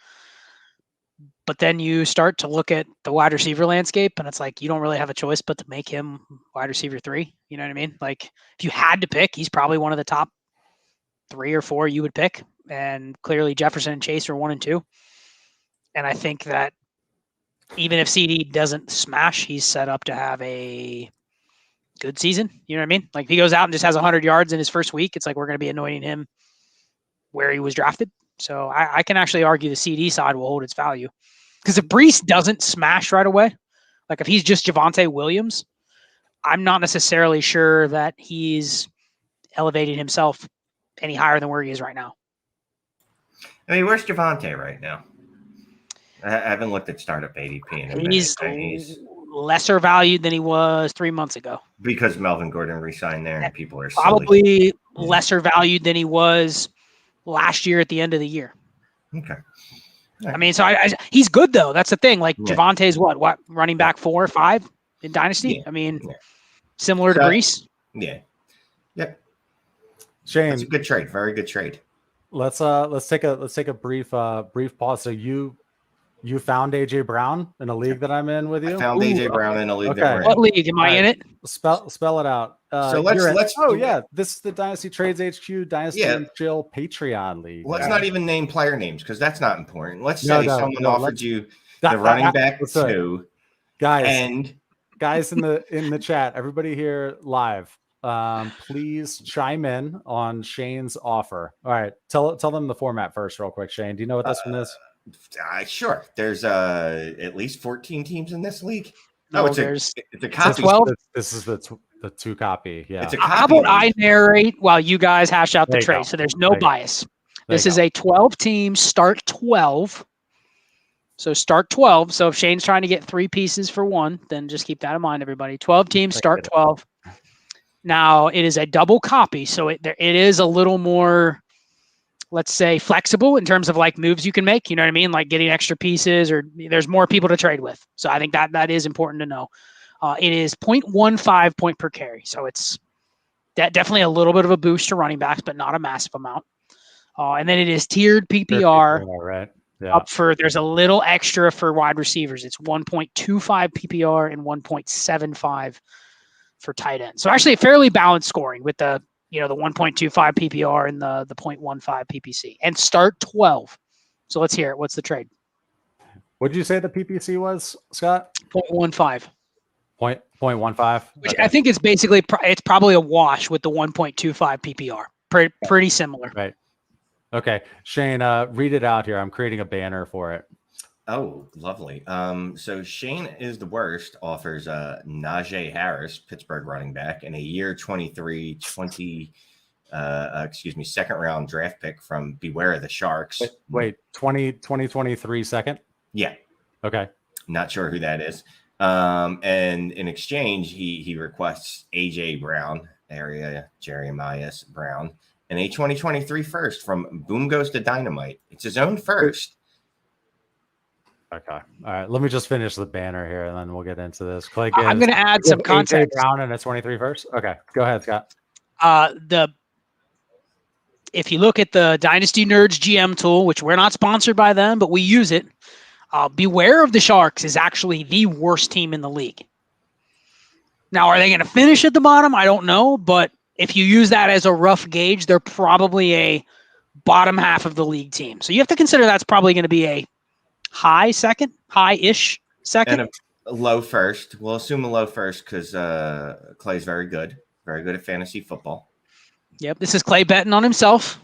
But then you start to look at the wide receiver landscape, and it's like you don't really have a choice but to make him wide receiver 3. You know what I mean? Like if you had to pick, he's probably one of the top 3 or 4 you would pick. And clearly Jefferson and Chase are 1 and 2. And I think that even if CD doesn't smash, he's set up to have a good season. You know what I mean? Like if he goes out and just has 100 yards in his first week, it's like we're going to be anointing him where he was drafted. So I can actually argue the CD side will hold its value. Because if Breece doesn't smash right away, like if he's just Javonte Williams, I'm not necessarily sure that he's elevated himself any higher than where he is right now. I mean, where's Javonte right now? I haven't looked at startup ADP in a minute. He's lesser valued than he was 3 months ago. Because Melvin Gordon re-signed there and people are probably lesser valued than he was last year at the end of the year. Okay. I mean, so he's good though. That's the thing. Like Yeah. Javonte's what running back 4 or 5 in Dynasty. Yeah. I mean, Yeah. similar to Brees. Yeah. Yep. Shane, That's a good trade. Very good trade. let's take a brief pause. So you found AJ Brown in a league that I'm in with you? I found AJ Brown in a league okay. that we're in. What league am I in it? Spell it out. So let's. Oh yeah, this is the Dynasty Trades HQ Dynasty and Chill Patreon league. Let's not even name player names because that's not important. Let's say someone offered you the running back 2, guys, and guys in the chat, everybody here live. Please chime in on Shane's offer. All right, tell them the format first, real quick. Shane, do you know what this one is? Sure. There's at least 14 teams in this league. No, it's a copy. 12. This is the 2 copy. Yeah. It's a copy. How about I narrate while you guys hash out the trade? Go. So there's no bias. This is go. a 12 team start 12. So start 12. So if Shane's trying to get 3 pieces for 1, then just keep that in mind, everybody. 12 teams start 12. Now it is a double copy, so it is a little more, let's say, flexible in terms of like moves you can make. You know what I mean? Like getting extra pieces, or there's more people to trade with. So I think that is important to know. It is 0.15 point per carry, so it's definitely a little bit of a boost to running backs, but not a massive amount. And then it is tiered PPR. Right. Yeah. Up for, there's a little extra for wide receivers. It's 1.25 PPR and 1.75 for tight end. So actually a fairly balanced scoring with the 1.25 PPR and the 0.15 PPC, and start 12. So let's hear it. What's the trade? What did you say the PPC was, Scott? 0.15. 0.15. Which okay. I think it's basically, it's probably a wash with the 1.25 PPR. Pretty similar. Right. Okay. Shane, read it out here. I'm creating a banner for it. Oh, lovely. So Shane is the worst offers Najee Harris, Pittsburgh running back, and a year 23 second round draft pick from Beware the Sharks. Wait 2023 second? Yeah. Okay. Not sure who that is. And in exchange, he requests AJ Brown, Jeremiah Brown, and a 2023 first from Boom Goes to Dynamite. It's his own first. Okay. All right. Let me just finish the banner here, and then we'll get into this. Clay, I'm going to add some context. Brown and a 23 first. Okay. Go ahead, Scott. If you look at the Dynasty Nerds GM tool, which we're not sponsored by them, but we use it, Beware of the Sharks is actually the worst team in the league. Now, are they going to finish at the bottom? I don't know, but if you use that as a rough gauge, they're probably a bottom half of the league team. So you have to consider that's probably going to be a high-ish second. And a low first. We'll assume a low first because Clay's very good at fantasy football. Yep, this is Clay betting on himself.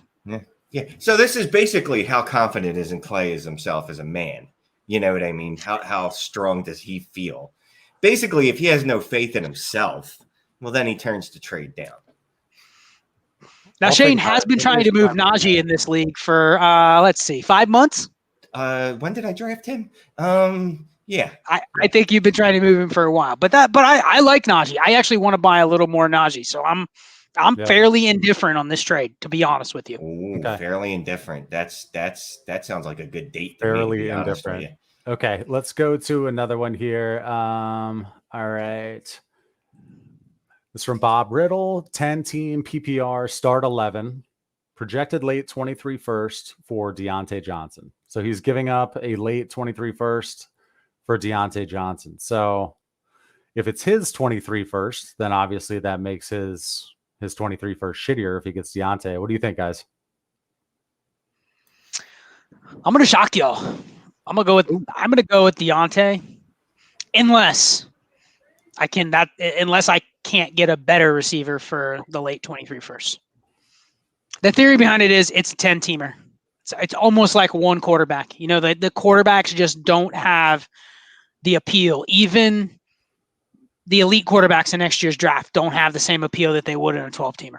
Yeah. So this is basically how confident is in Clay as himself as a man. You know what I mean? How strong does he feel? Basically, if he has no faith in himself, well, then he turns to trade down. Now, Shane has been trying to move Najee in this league for, 5 months. When did I draft him? Yeah. I think you've been trying to move him for a while, but I like Najee. I actually want to buy a little more Najee, so I'm fairly indifferent on this trade, to be honest with you. Ooh, okay. Fairly indifferent. That sounds like a good date. Fairly indifferent. Okay, let's go to another one here. All right. This is from Bob Riddle, 10-team PPR, start 11, projected late 23 first for Deontay Johnson. So he's giving up a late 23 first for Deontay Johnson. So if it's his 23 first, then obviously that makes his 23 first shittier if he gets Deontay. What do you think, guys? I'm gonna shock y'all. I'm gonna go with Deontay, unless I can't get a better receiver for the late 23 first. The theory behind it is it's a 10-teamer. It's almost like one quarterback. You know, the quarterbacks just don't have the appeal. Even the elite quarterbacks in next year's draft don't have the same appeal that they would in a 12-teamer.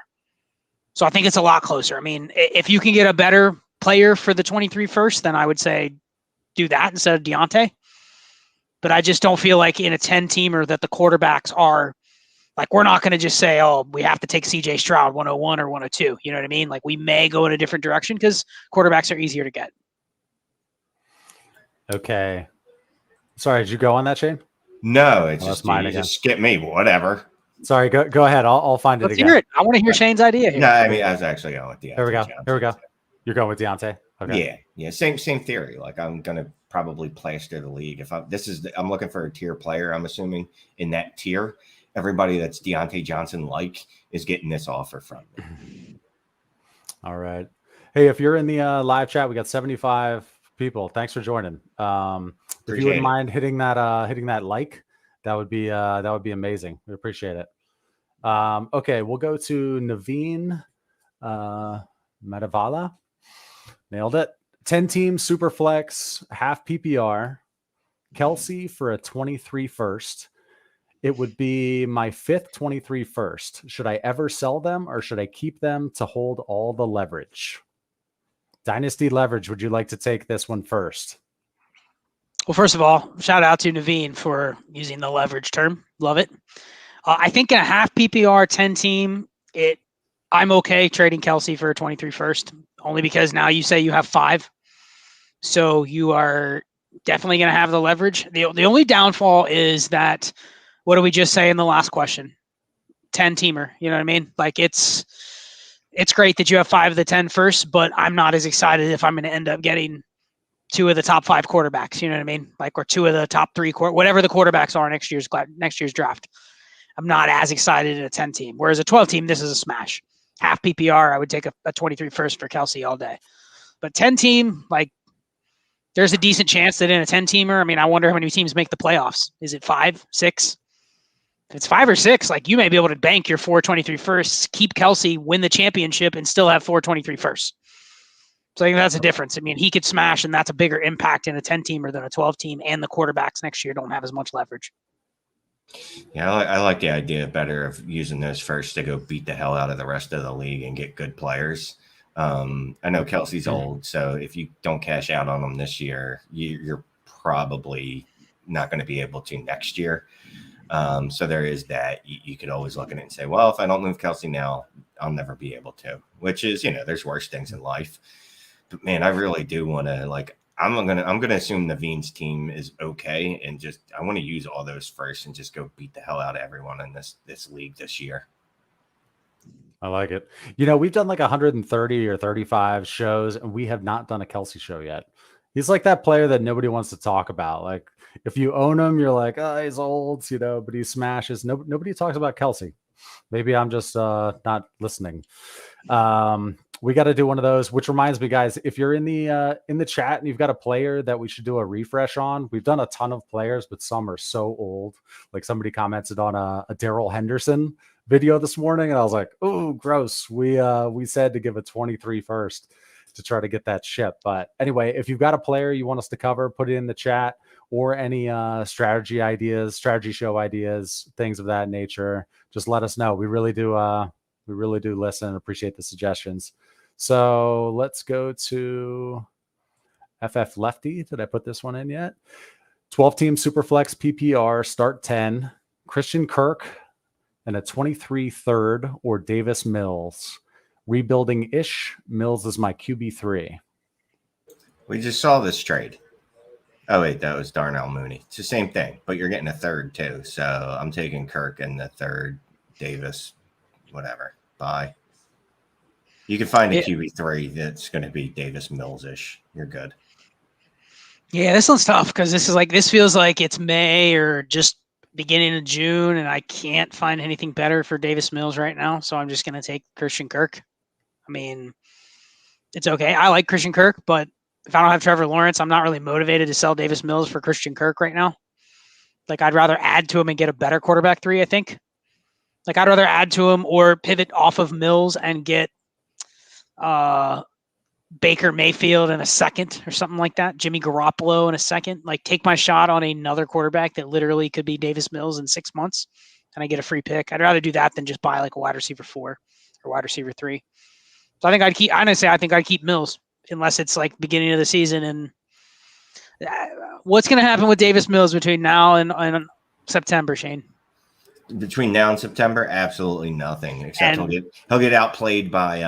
So I think it's a lot closer. I mean, if you can get a better player for the 23 first, then I would say do that instead of Deontay. But I just don't feel like in a 10-teamer that the quarterbacks are Like, we're not going to just say, oh, we have to take CJ Stroud 101 or 102. You know what I mean? Like, we may go in a different direction because quarterbacks are easier to get. Okay. Sorry, did you go on that, Shane? No, it's that's just mine you again. just skip me. Whatever. Sorry, go ahead. I'll find it Let's again. hear it. I want to hear Shane's idea here. No, I mean, I was actually going with Deontay. Here we go. Johnson. Here we go. You're going with Deontay. Okay. Yeah. Same theory. Like, I'm gonna probably plaster the league if I'm looking for a tier player. I'm assuming in that tier, everybody that's Deontay Johnson is getting this offer from me. All right. Hey, if you're in the live chat, we got 75 people. Thanks for joining. If you wouldn't mind hitting that like, that would be amazing. We appreciate it. Okay, we'll go to Naveen Matavala. Nailed it. 10-team Superflex, half PPR, Kelsey for a 23 first. It would be my 5th 23 first. Should I ever sell them or should I keep them to hold all the leverage? Dynasty leverage, would you like to take this one first? Well, first of all, shout out to Naveen for using the leverage term. Love it. I think in a half PPR 10-team, I'm okay trading Kelsey for a 23 first, only because now you say you have 5. So you are definitely going to have the leverage. The only downfall is that, what did we just say in the last question? 10-teamer. You know what I mean? Like, it's great that you have 5 of the 10 first, but I'm not as excited if I'm going to end up getting 2 of the top 5 quarterbacks. You know what I mean? Like, or 2 of the top 3, whatever the quarterbacks are next year's draft. I'm not as excited in a 10-team. Whereas a 12-team, this is a smash. Half PPR, I would take a 23 first for Kelsey all day. But 10-team, like, there's a decent chance that in a 10-teamer, I mean, I wonder how many teams make the playoffs. Is it 5, 6? If it's 5 or 6, like, you may be able to bank your 423 firsts, keep Kelsey, win the championship, and still have 423 firsts. So I think that's a difference. I mean, he could smash, and that's a bigger impact in a 10-teamer than a 12-team, and the quarterbacks next year don't have as much leverage. Yeah, I like the idea better of using those first to go beat the hell out of the rest of the league and get good players. I know Kelsey's old, so if you don't cash out on him this year, you're probably not going to be able to next year. So there is that. You could always look at it and say, well, if I don't move Kelsey now, I'll never be able to, which is, there's worse things in life. But man, I really do want to, like, I'm gonna assume Naveen's team is okay, and just I want to use all those first and just go beat the hell out of everyone in this league this year. I like it. We've done like 130 or 35 shows, and we have not done a Kelsey show yet. He's like that player that nobody wants to talk about. Like, if you own him, you're like, oh, he's old, but he smashes. Nobody talks about Kelsey. Maybe I'm just not listening. We got to do one of those, which reminds me, guys, if you're in the chat and you've got a player that we should do a refresh on, we've done a ton of players, but some are so old. Like, somebody commented on a Darrell Henderson video this morning, and I was like, oh, gross. We said to give a 23 first to try to get that ship. But anyway, if you've got a player you want us to cover, put it in the chat, or any strategy show ideas, things of that nature. Just let us know. We really do listen and appreciate the suggestions. So let's go to FF Lefty. Did I put this one in yet? 12-team Superflex PPR, start 10. Christian Kirk and a 23 third or Davis Mills. Rebuilding-ish. Mills is my QB3. We just saw this trade. Oh, wait, that was Darnell Mooney. It's the same thing, but you're getting a third too. So I'm taking Kirk and the third, Davis, whatever. Bye. You can find a QB3 that's going to be Davis Mills-ish. You're good. Yeah, this one's tough because this feels like it's May or just beginning of June, and I can't find anything better for Davis Mills right now. So I'm just going to take Christian Kirk. I mean, it's okay. I like Christian Kirk, but if I don't have Trevor Lawrence, I'm not really motivated to sell Davis Mills for Christian Kirk right now. Like, I'd rather add to him and get a better quarterback 3, I think. Like, I'd rather add to him or pivot off of Mills and get Baker Mayfield in a second or something like that. Jimmy Garoppolo in a second. Like, take my shot on another quarterback that literally could be Davis Mills in 6 months, and I get a free pick. I'd rather do that than just buy like a wide receiver 4 or wide receiver 3. So I think I'd keep Mills unless it's like beginning of the season. And what's going to happen with Davis Mills between now and September, Shane? Between now and September, absolutely nothing. Except he'll get outplayed by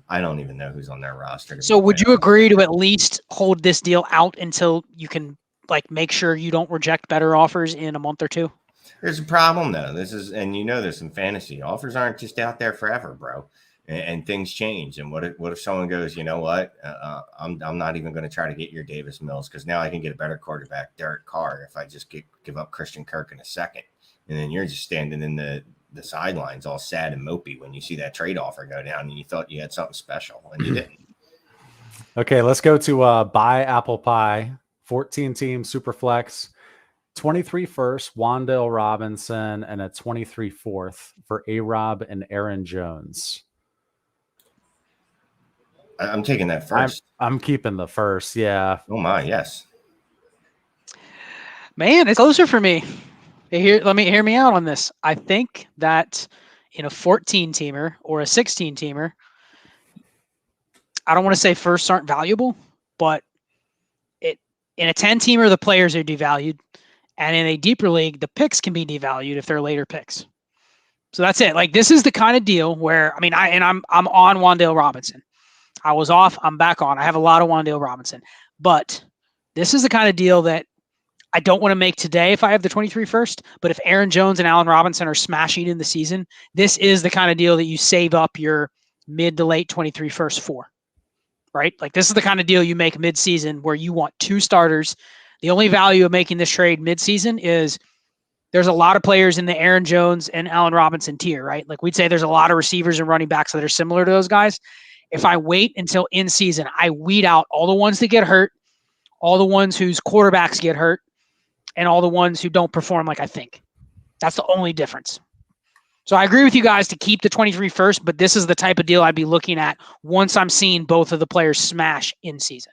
I don't even know who's on their roster. So would you agree to at least hold this deal out until you can like make sure you don't reject better offers in a month or two? There's a problem though. And you know this in fantasy. Offers aren't just out there forever, bro. And things change. And what if someone goes, you know what? I'm not even going to try to get your Davis Mills because now I can get a better quarterback, Derek Carr, if I just give up Christian Kirk in a second. And then you're just standing in the sidelines all sad and mopey when you see that trade offer go down and you thought you had something special and you didn't. Okay, let's go to buy Apple Pie, 14-team Superflex, 23 first, Wan'Dale Robinson, and a 23 fourth for A-Rob and Aaron Jones. I'm taking that first. I'm keeping the first, yeah. Oh my, yes. Man, it's closer for me. Let me hear me out on this. I think that in a 14-teamer or a 16-teamer, I don't want to say firsts aren't valuable, but in a 10-teamer, the players are devalued. And in a deeper league, the picks can be devalued if they're later picks. So that's it. Like this is the kind of deal where I'm on Wan'Dale Robinson. I was off, I'm back on. I have a lot of Wan'Dale Robinson. But this is the kind of deal that I don't want to make today if I have the 23 first, but if Aaron Jones and Allen Robinson are smashing in the season, this is the kind of deal that you save up your mid to late 23 first for, right? Like this is the kind of deal you make mid-season where you want two starters. The only value of making this trade mid-season is there's a lot of players in the Aaron Jones and Allen Robinson tier, right? Like we'd say there's a lot of receivers and running backs that are similar to those guys. If I wait until in season, I weed out all the ones that get hurt, all the ones whose quarterbacks get hurt, and all the ones who don't perform like I think. That's the only difference. So I agree with you guys to keep the 23 first, but this is the type of deal I'd be looking at once I'm seeing both of the players smash in season.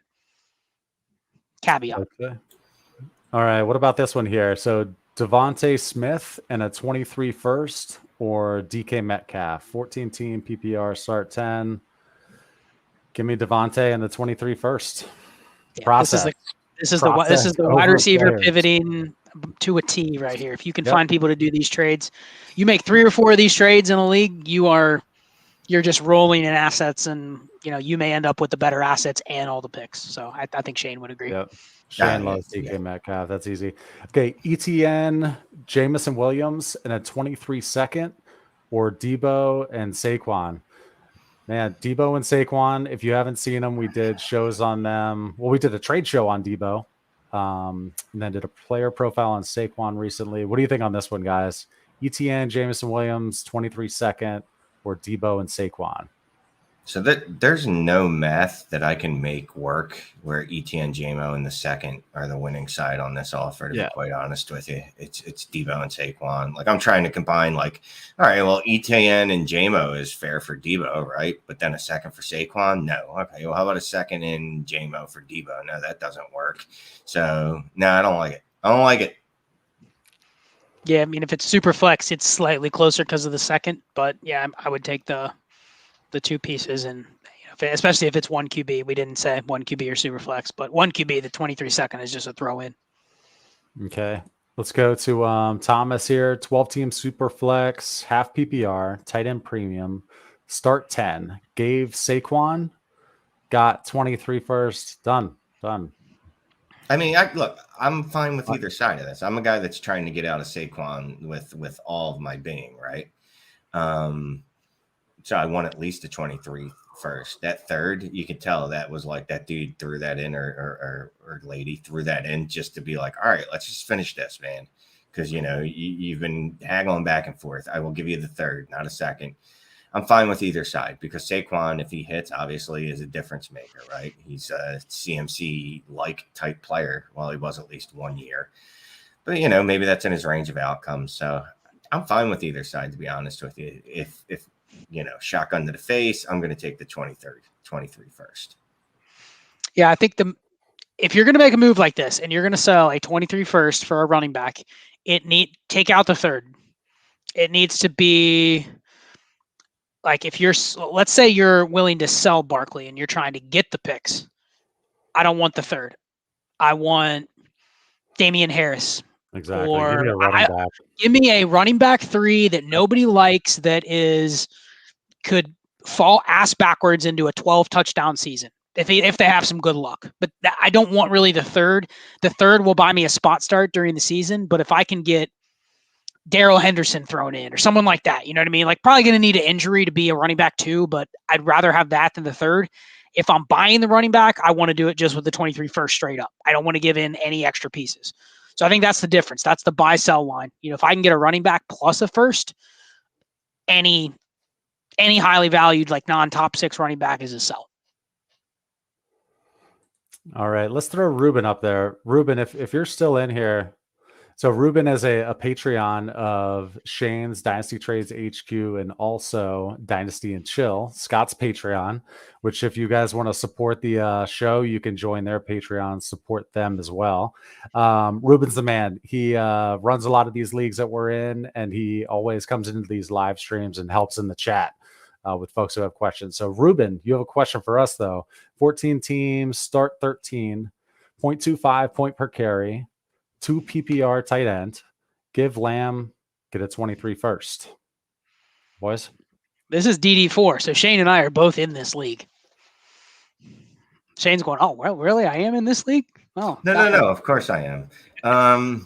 Caveat. Okay. All right. What about this one here? So Devontae Smith and a 23 first or DK Metcalf, 14-team PPR start 10. Give me Devontae and the 23 first. Yeah, Process. This is the wide receiver pivoting to a T right here. If you can find people to do these trades, you make 3 or 4 of these trades in a league, you're just rolling in assets, and you may end up with the better assets and all the picks. So I think Shane would agree. Yep. Shane loves DK Metcalf. That's easy. Okay, Etienne, Jameson Williams, and a 23 second, or Debo and Saquon. Man, Debo and Saquon, if you haven't seen them, we did shows on them. Well, we did a trade show on Debo, and then did a player profile on Saquon recently. What do you think on this one, guys? Etienne, Jameson Williams, 23 second, or Debo and Saquon? So there's no math that I can make work where Etienne, Jamo, and the second are the winning side on this offer, to be quite honest with you. It's Debo and Saquon. Like I'm trying to combine all right, well, Etienne and Jamo is fair for Debo, right? But then a second for Saquon? No. Okay, well, how about a second in Jamo for Debo? No, that doesn't work. So, no, I don't like it. Yeah, I mean, if it's super flex, it's slightly closer because of the second. But, yeah, I would take the two pieces, and especially if it's one QB. We didn't say one QB or super flex, but one QB, the 23 second is just a throw in. Okay, let's go to Thomas here. 12-team super flex, half PPR, tight end premium, start 10. Gave Saquon, got 23 first. Done. I mean, I'm fine with either side of this. I'm a guy that's trying to get out of Saquon with all of my being, right? So I want at least a 23 first. That third, you could tell that was like that dude threw that in or lady threw that in just to be like, all right, let's just finish this, man. Because, you've been haggling back and forth. I will give you the third, not a second. I'm fine with either side because Saquon, if he hits, obviously is a difference maker, right? He's a CMC-like type player. Well, he was at least 1 year. But, maybe that's in his range of outcomes. So I'm fine with either side, to be honest with you. If shotgun to the face, I'm going to take the 23 first. Yeah, I think if you're going to make a move like this and you're going to sell a 23 first for a running back, take out the third. It needs to be like let's say you're willing to sell Barkley and you're trying to get the picks. I don't want the third. I want Damian Harris. Exactly. Or Give me a running back. Give me a running back 3 that nobody likes that could fall ass backwards into a 12 touchdown season if they have some good luck. But I don't want really the third. The third will buy me a spot start during the season. But if I can get Darrell Henderson thrown in or someone like that, you know what I mean? Like probably going to need an injury to be a running back 2, but I'd rather have that than the third. If I'm buying the running back, I want to do it just with the 23 first straight up. I don't want to give in any extra pieces. So I think that's the difference. That's the buy sell line. You know, if I can get a running back plus a first, any highly valued like non-top 6 running back is a sell. All right, let's throw Ruben up there. Ruben, if you're still in here, so Ruben is a Patreon of Shane's Dynasty Trades HQ and also Dynasty and Chill, Scott's Patreon, which if you guys want to support the show, you can join their Patreon, support them as well. Ruben's the man. He runs a lot of these leagues that we're in, and he always comes into these live streams and helps in the chat with folks who have questions. So Ruben, you have a question for us though. 14 teams, start 13, 0.25 point per carry, 2 PPR tight end, give Lamb, get a 23 first. Boys? This is DD4, so Shane and I are both in this league. Shane's going, oh, well, really? I am in this league? Oh, No. Of course I am.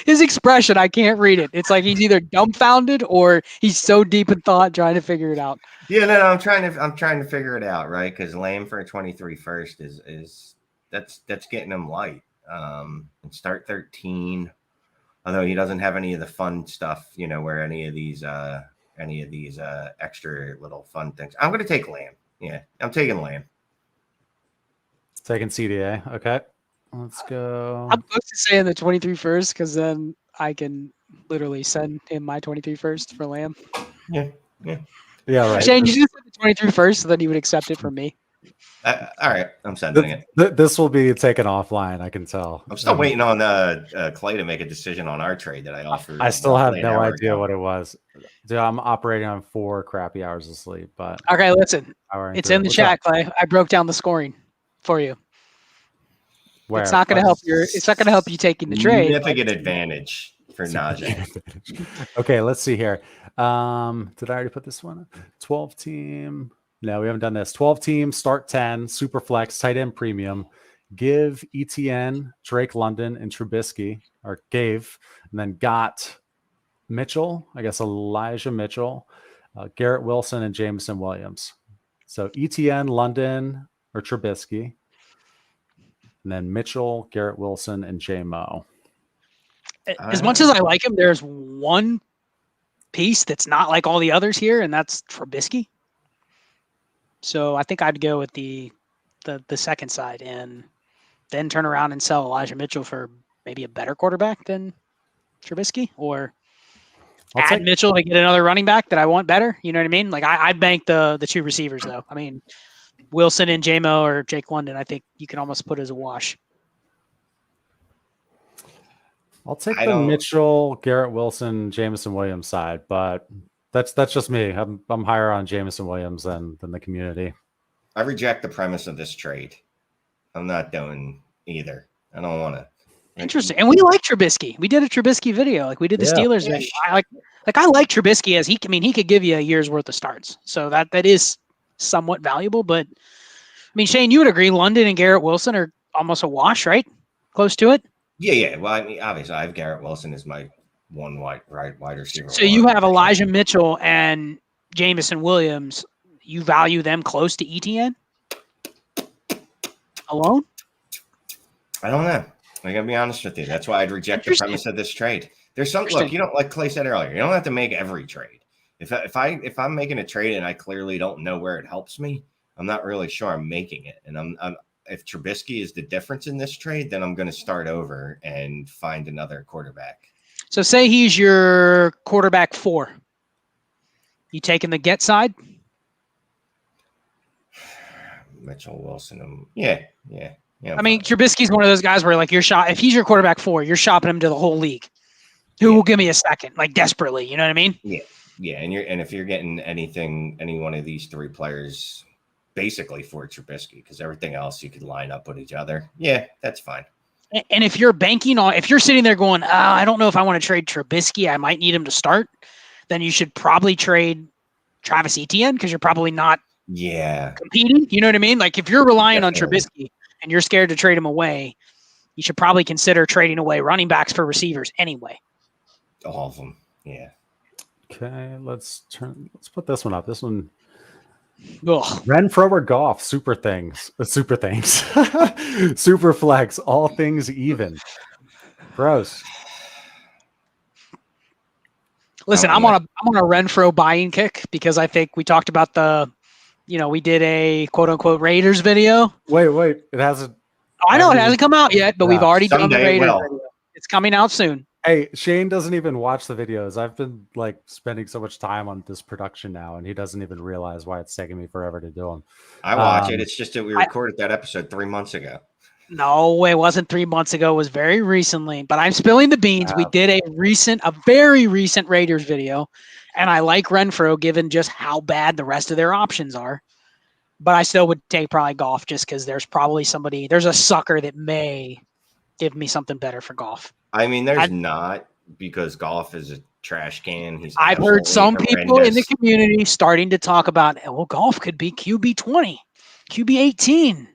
His expression, I can't read it. It's like he's either dumbfounded or he's so deep in thought trying to figure it out. Yeah, no, I'm trying to figure it out, right? Because Lamb for a 23 first is that's getting him light. And start 13, although he doesn't have any of the fun stuff, you know, where any of these extra little fun things. I'm going to take Lamb. Yeah, I'm taking Lamb. Taking CDA. Okay, let's go. I'm supposed to say in the 23 first because then I can literally send him my 23 first for Lamb. Yeah, right. Shane, you just said the 23 first, so then you would accept it from me. All right, I'm sending it. This will be taken offline, I can tell. I'm still waiting on Clay to make a decision on our trade that I offered. I still have no idea what it was. Dude, I'm operating on 4 crappy hours of sleep. But okay, listen, it's in the chat, Clay. I broke down the scoring for you. Where? It's not going to help It's not going to help you taking the trade. Significant advantage for Najee. Okay, let's see here. Did I already put this one? 12 team. No, we haven't done this. 12 team, start 10, super flex, tight end premium. Give Etienne, Drake London, and Trubisky, or gave, and then got Mitchell, I guess Elijah Mitchell, Garrett Wilson, and Jameson Williams. So Etienne, London, or Trubisky, and then Mitchell, Garrett Wilson, and J-Mo. As much as I like him, there's one piece that's not like all the others here, and that's Trubisky. So I think I'd go with the second side and then turn around and sell Elijah Mitchell for maybe a better quarterback than Trubisky, or add Mitchell to get another running back that I want better. You know what I mean? Like I'd bank the 2 receivers though. I mean, Wilson and J-Mo or Jake London, I think you can almost put as a wash. I'll take the Mitchell, Garrett Wilson, Jameson Williams side, but that's just me. I'm higher on Jameson Williams than the community. I reject the premise of this trade. I'm not doing either. I don't want to. Interesting. And we like Trubisky. We did a Trubisky video. Like we did the Steelers video. I like Trubisky as he could give you a year's worth of starts. So that is somewhat valuable. But I mean, Shane, you would agree London and Garrett Wilson are almost a wash, right? Close to it. Yeah. Well, I mean, obviously I have Garrett Wilson as my one wide receiver. So you have Elijah Mitchell and Jameson Williams. You value them close to Etienne alone? I don't know. I gotta be honest with you. That's why I'd reject the premise of this trade. There's some look. You don't, like Clay said earlier. You don't have to make every trade. If I'm making a trade and I clearly don't know where it helps me, I'm not really sure I'm making it. And I'm if Trubisky is the difference in this trade, then I'm going to start over and find another quarterback. So say he's your quarterback 4. You taking the get side? Mitchell Wilson. Yeah. I mean, Trubisky's one of those guys where like if he's your quarterback 4, you're shopping him to the whole league. Who will give me a second, like desperately? You know what I mean? Yeah. And if you're getting any one of these 3 players, basically for Trubisky, because everything else you could line up with each other. Yeah, that's fine. And if you're banking on, if you're sitting there going, I don't know if I want to trade Trubisky, I might need him to start, then you should probably trade Travis Etienne because you're probably not competing. You know what I mean? Like if you're relying on Trubisky and you're scared to trade him away, you should probably consider trading away running backs for receivers anyway. All of them. Yeah. Okay, let's put this one up. This one. Ugh. Renfro or Goff? Super things. Super flex. All things even. Gross. Listen, I'm on a Renfro buying kick because I think we talked about we did a quote unquote Raiders video. Wait. It hasn't. I know it hasn't come out yet, but we've already done the Raiders video. It's coming out soon. Hey, Shane doesn't even watch the videos. I've been spending so much time on this production now, and he doesn't even realize why it's taking me forever to do them. I watch it. It's just that we recorded that episode 3 months ago. No, it wasn't 3 months ago. It was very recently. But I'm spilling the beans. We did a very recent Raiders video, and I like Renfro given just how bad the rest of their options are. But I still would take probably Goff just because there's a sucker that may give me something better for Goff. I mean, there's not, because Goff is a trash can. I've heard some people in the community starting to talk about, Goff could be QB 20, QB 18.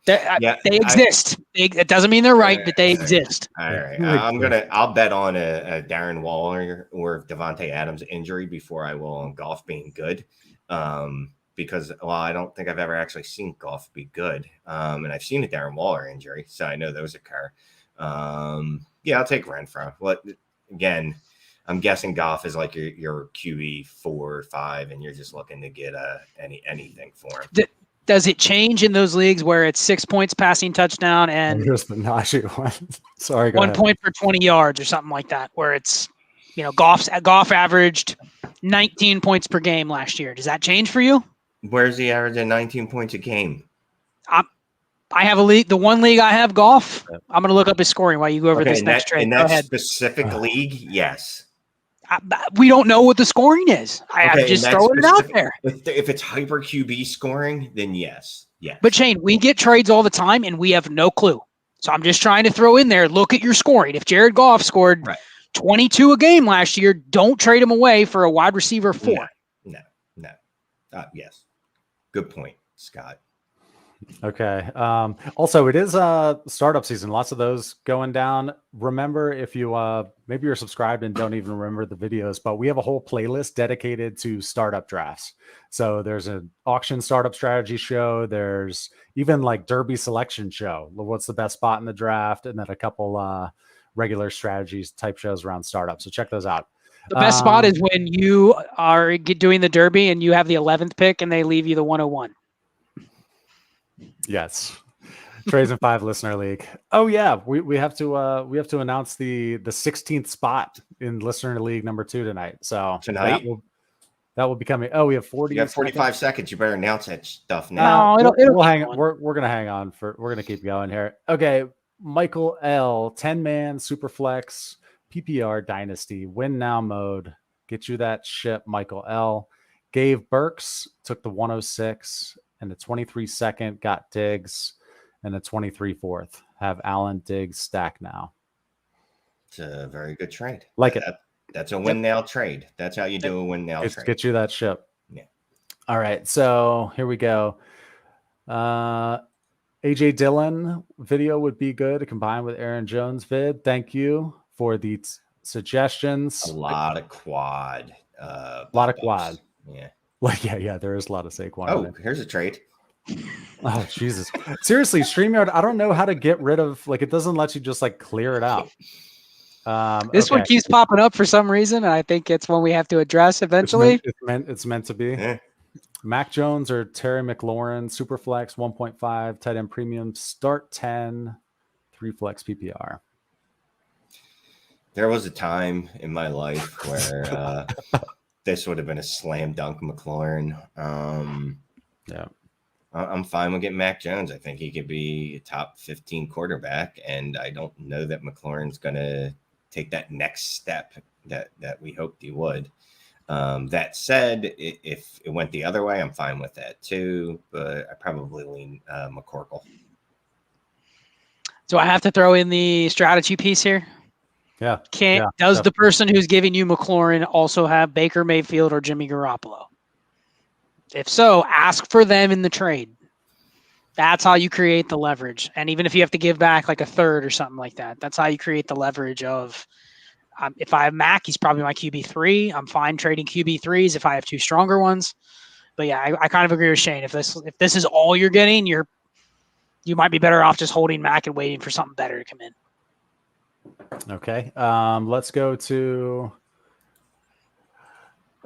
They exist. It doesn't mean they're right, but they exist. All right. I'll bet on a Darren Waller or Devontae Adams injury before I will on Goff being good. Because I don't think I've ever actually seen Goff be good. And I've seen a Darren Waller injury, so I know those occur. I'll take Renfro. Again, I'm guessing Goff is like your QB 4 or 5, and you're just looking to get anything for him. Does it change in those leagues where it's 6 points passing touchdown and here's the Najee one? Sorry, 1 point for 20 yards or something like that, where it's Goff averaged 19 points per game last year. Does that change for you? Where's the average at 19 points a game? I have a league. The one league I have, Goff. I'm going to look up his scoring while you go over this next trade. In that specific league, yes. We don't know what the scoring is. I'm just throwing it out there. If it's hyper QB scoring, then yes. But Shane, we get trades all the time, and we have no clue. So I'm just trying to throw in there, look at your scoring. If Jared Goff scored 22 a game last year, don't trade him away for a wide receiver 4. No. Yes. Good point, Scott. Okay. Also, it is startup season. Lots of those going down. Remember, if you maybe you're subscribed and don't even remember the videos, but we have a whole playlist dedicated to startup drafts. So there's an auction startup strategy show. There's even like Derby selection show. What's the best spot in the draft? And then a couple regular strategies type shows around startups. So check those out. The best spot is when you are doing the Derby and you have the 11th pick and they leave you the 101. Yes. Trades in 5 listener league. Oh yeah, we have to announce the 16th spot in listener league number 2 tonight. So that will be coming. Oh, we have 40. You got 45 seconds. You better announce that stuff now. No, we'll hang on. We're gonna hang on we're gonna keep going here. Okay, Michael L. 10-man Superflex PPR Dynasty win now mode. Get you that ship, Michael L. Gave Burks took the 106 and the 23 second got Diggs and the 23 fourth. Have Allen Diggs stack now. It's a very good trade. Like it. That's a win now trade. That's how you do a win now trade. Get you that ship. Yeah. All right. So here we go. AJ Dillon video would be good to combine with Aaron Jones vid. Thank you for the suggestions. A lot of quad. Yeah. Like, yeah, there is a lot of Saquon. Oh, here's a trade. Oh, Jesus. Seriously, StreamYard, I don't know how to get rid of, it doesn't let you just clear it out. This one keeps popping up for some reason, and I think it's one we have to address eventually. It's meant to be. Yeah. Mac Jones or Terry McLaurin, Superflex 1.5, tight end premium, start 10, 3 flex PPR. There was a time in my life where this would have been a slam dunk McLaurin. Yeah. I'm fine with getting Mac Jones. I think he could be a top 15 quarterback, and I don't know that McLaurin's going to take that next step that we hoped he would. That said, if it went the other way, I'm fine with that too, but I probably lean McCorkle. Do I have to throw in the strategy piece here? Yeah. Does the person who's giving you McLaurin also have Baker Mayfield or Jimmy Garoppolo? If so, ask for them in the trade. That's how you create the leverage. And even if you have to give back like a third or something like that, that's how you create the leverage of, if I have Mac, he's probably my QB3. I'm fine trading QB3s if I have two stronger ones. But yeah, I kind of agree with Shane. If this is all you're getting, you might be better off just holding Mac and waiting for something better to come in. Okay. Let's go to.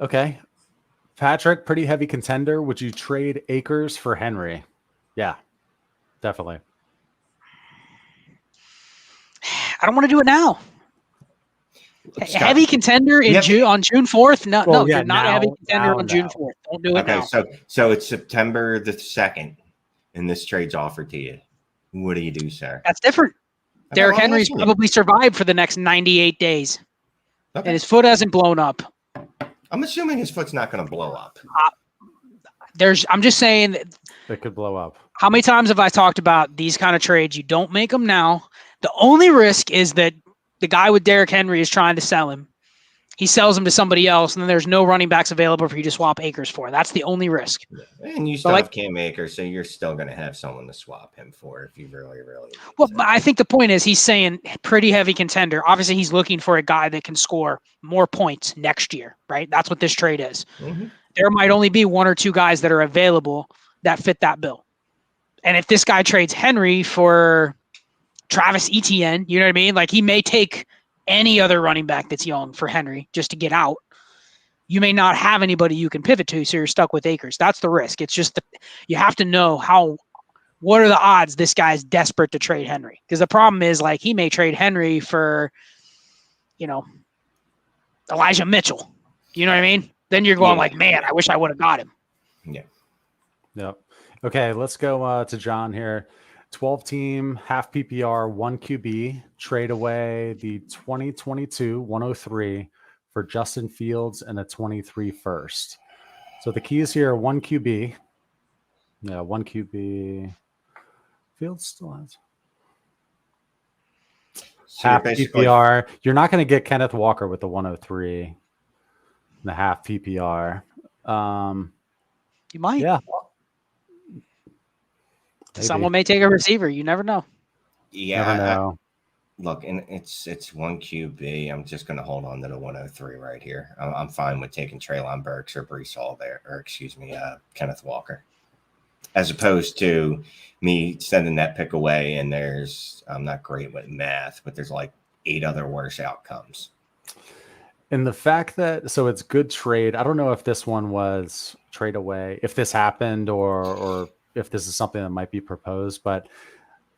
Okay. Patrick, pretty heavy contender. Would you trade Akers for Henry? Yeah, definitely. I don't want to do it now. Heavy contender on June 4th? No, you're not a heavy contender on June 4th. Don't do it now. So it's September the 2nd, and this trade's offered to you. What do you do, sir? That's different. Derrick Henry's probably survived for the next 98 days, and his foot hasn't blown up. I'm assuming his foot's not going to blow up. I'm just saying that it could blow up. How many times have I talked about these kind of trades? You don't make them now. The only risk is that the guy with Derrick Henry is trying to sell him. He sells him to somebody else, and then there's no running backs available for you to swap Akers for. That's the only risk. And you still have Cam Akers, so you're still going to have someone to swap him for if you really, really. Well, I think the point is he's saying pretty heavy contender. Obviously, he's looking for a guy that can score more points next year, right? That's what this trade is. Mm-hmm. There might only be one or two guys that are available that fit that bill. And if this guy trades Henry for Travis Etienne, you know what I mean? Like, he may take any other running back that's young for Henry just to get out. You may not have anybody you can pivot to, so you're stuck with Akers. That's the risk. It's just you have to know what are the odds this guy's desperate to trade Henry? Because the problem is, like, he may trade Henry for, Elijah Mitchell. You know what I mean? Then you're going like, man, I wish I would have got him. Yeah. Yep. Okay, let's go to John here. 12-team, half PPR, 1 QB, trade away the 2022 103 for Justin Fields and a 23 first. So the keys here are 1 QB. Yeah, 1 QB. Fields still has half PPR. You're not going to get Kenneth Walker with the 103 and the half PPR. You might. Yeah. Maybe. Someone may take a receiver. You never know. Yeah. Never know. Look, and it's 1 QB. I'm just going to hold on to the 103 right here. I'm fine with taking Treylon Burks or Breece Hall there, or Kenneth Walker, as opposed to me sending that pick away. And I'm not great with math, but there's like 8 other worse outcomes. And the fact that, so it's good trade. I don't know if this one was trade away, if this happened or if this is something that might be proposed, but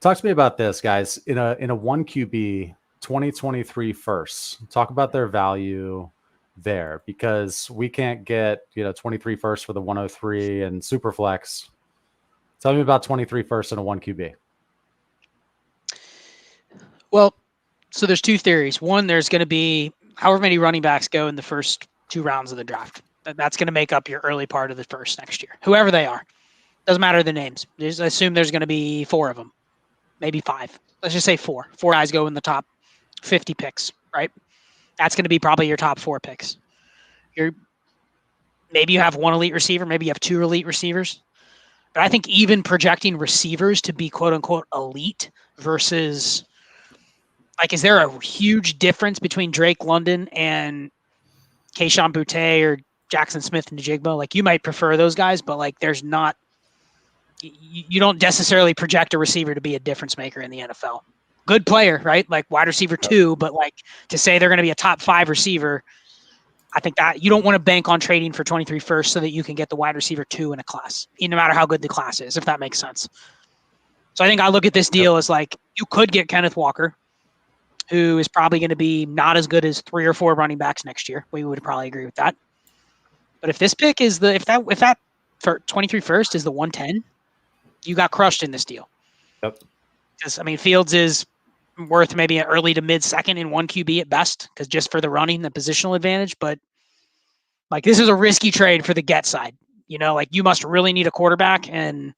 talk to me about this, guys. In a 1 QB 2023 firsts, talk about their value there, because we can't get 23 firsts for the 103 and Superflex. Tell me about 23 firsts in a 1 QB. Well, so there's 2 theories. One, there's going to be however many running backs go in the first 2 rounds of the draft. That's going to make up your early part of the first next year, whoever they are. Doesn't matter the names. Just assume there's going to be 4 of them, maybe 5. Let's just say 4. 4 guys go in the top 50 picks, right? That's going to be probably your top 4 picks. Maybe you have 1 elite receiver, maybe you have 2 elite receivers. But I think even projecting receivers to be quote unquote elite versus, like, is there a huge difference between Drake London and Kayshon Boutte or Jackson Smith and Njigba? Like, you might prefer those guys, but like, there's not. You don't necessarily project a receiver to be a difference maker in the NFL. Good player, right? Like wide receiver 2, but like to say they're going to be a top 5 receiver, I think that you don't want to bank on trading for 23 first so that you can get the wide receiver 2 in a class, no matter how good the class is, if that makes sense. So I think I look at this deal as like, you could get Kenneth Walker, who is probably going to be not as good as 3 or 4 running backs next year. We would probably agree with that. But if this pick is if that for 23 first is the 110, you got crushed in this deal. Yep. Because, I mean, Fields is worth maybe an early to mid second in 1 QB at best, because just for the running, the positional advantage. But like, this is a risky trade for the get side. Like, you must really need a quarterback, and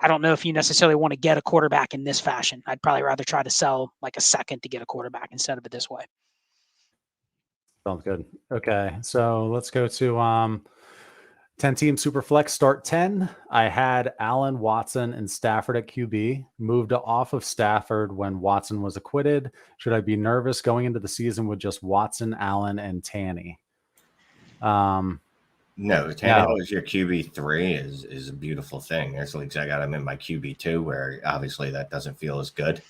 I don't know if you necessarily want to get a quarterback in this fashion. I'd probably rather try to sell like a second to get a quarterback instead of it this way. Sounds good. Okay, so let's go to 10-team Superflex start 10. I had Allen, Watson, and Stafford at QB. Moved off of Stafford when Watson was acquitted. Should I be nervous going into the season with just Watson, Allen, and Tanny? No, Tannehill is your QB3 is a beautiful thing. There's leagues I got him in my QB2 where obviously that doesn't feel as good.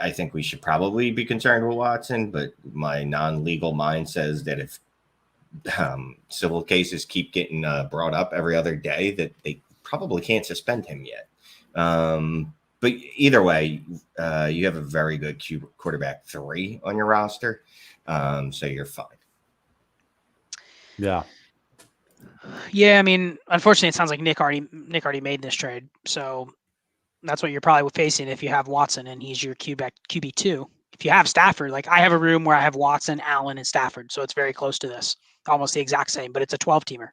I think we should probably be concerned with Watson, but my non-legal mind says that if civil cases keep getting brought up every other day, that they probably can't suspend him yet. But either way, you have a very good quarterback 3 on your roster, so you're fine. Yeah. Yeah, I mean, unfortunately, it sounds like Nick already made this trade, so that's what you're probably facing if you have Watson and he's your QB2. If you have Stafford, like I have a room where I have Watson, Allen, and Stafford, so it's very close to this, almost the exact same, but it's a 12-teamer.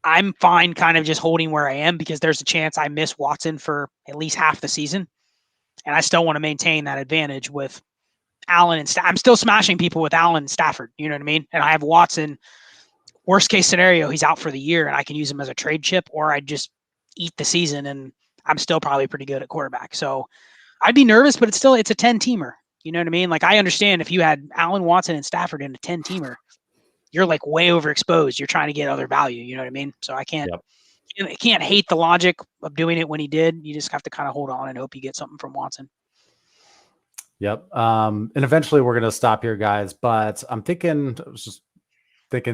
I'm fine kind of just holding where I am because there's a chance I miss Watson for at least half the season, and I still want to maintain that advantage with Allen and I'm still smashing people with Allen and Stafford, you know what I mean? And I have Watson. Worst case scenario, he's out for the year and I can use him as a trade chip, or I just eat the season and I'm still probably pretty good at quarterback. So I'd be nervous, but it's a 10-teamer. You know what I mean? Like I understand if you had Allen, Watson, and Stafford in a 10-teamer, you're like way overexposed. You're trying to get other value. You know what I mean? So I can't hate the logic of doing it when he did. You just have to kind of hold on and hope you get something from Watson. Yep. And eventually we're going to stop here, guys, but I'm thinking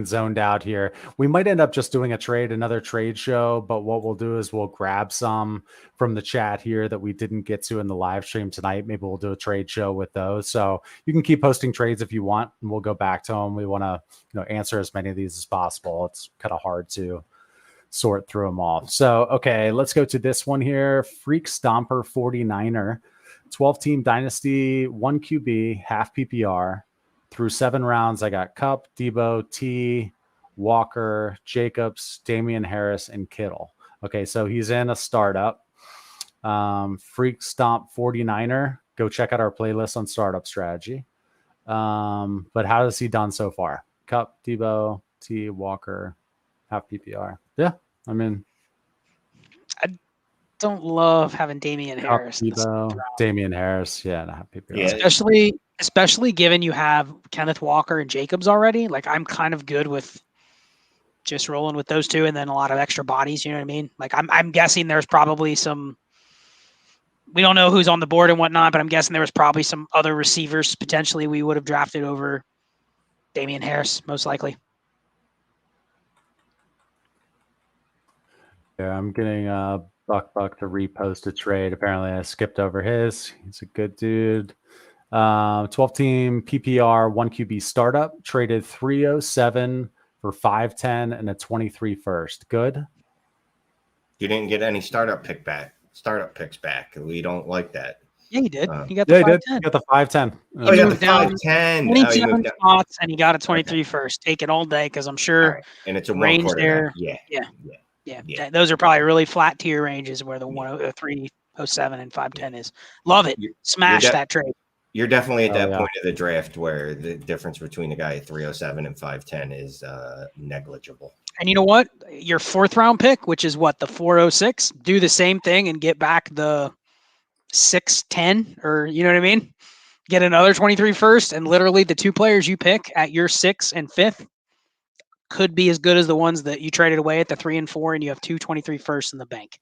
zoned out here. We might end up just doing another trade show, but what we'll do is we'll grab some from the chat here that we didn't get to in the live stream tonight. Maybe we'll do a trade show with those. So you can keep posting trades if you want, and we'll go back to them. We want to, answer as many of these as possible. It's kind of hard to sort through them all. So, okay, let's go to this one here. Freak Stomper 49er, 12-team Dynasty, 1 QB, half PPR. Through 7 rounds, I got Cup, Debo, T, Walker, Jacobs, Damian Harris, and Kittle. Okay, so he's in a startup. Freak Stomp 49er. Go check out our playlist on startup strategy. But how has he done so far? Cup, Debo, T, Walker, half PPR. Yeah, I mean, I don't love having Damian Harris. Debo, Damian Harris, yeah, and half PPR. Yeah. Especially given you have Kenneth Walker and Jacobs already. Like I'm kind of good with just rolling with those two and then a lot of extra bodies. You know what I mean? Like I'm guessing there's probably some, we don't know who's on the board and whatnot, but I'm guessing there was probably some other receivers potentially we would have drafted over Damian Harris, most likely. Yeah, I'm getting Buck to repost a trade. Apparently I skipped over his. He's a good dude. 12-team PPR, 1 QB startup, traded 307 for 510 and a 23 first. Good. You didn't get any startup picks back. We don't like that. Yeah, you did. You got the 510. You got the 510. Oh, you got the 510. 27 spots, and you got a 23 first. Take it all day because I'm sure. Right. And it's a range there. Yeah. Those are probably really flat tier ranges where the 103, 07, and 510 is. Love it. Smash that trade. You're definitely at that point of the draft where the difference between the guy at 307 and 510 is negligible. And you know what? Your 4th round pick, which is what, the 406, do the same thing and get back the 610, or you know what I mean? Get another 23 first, and literally the 2 players you pick at your 6th and 5th could be as good as the ones that you traded away at the 3 and 4, and you have 2 23 firsts in the bank.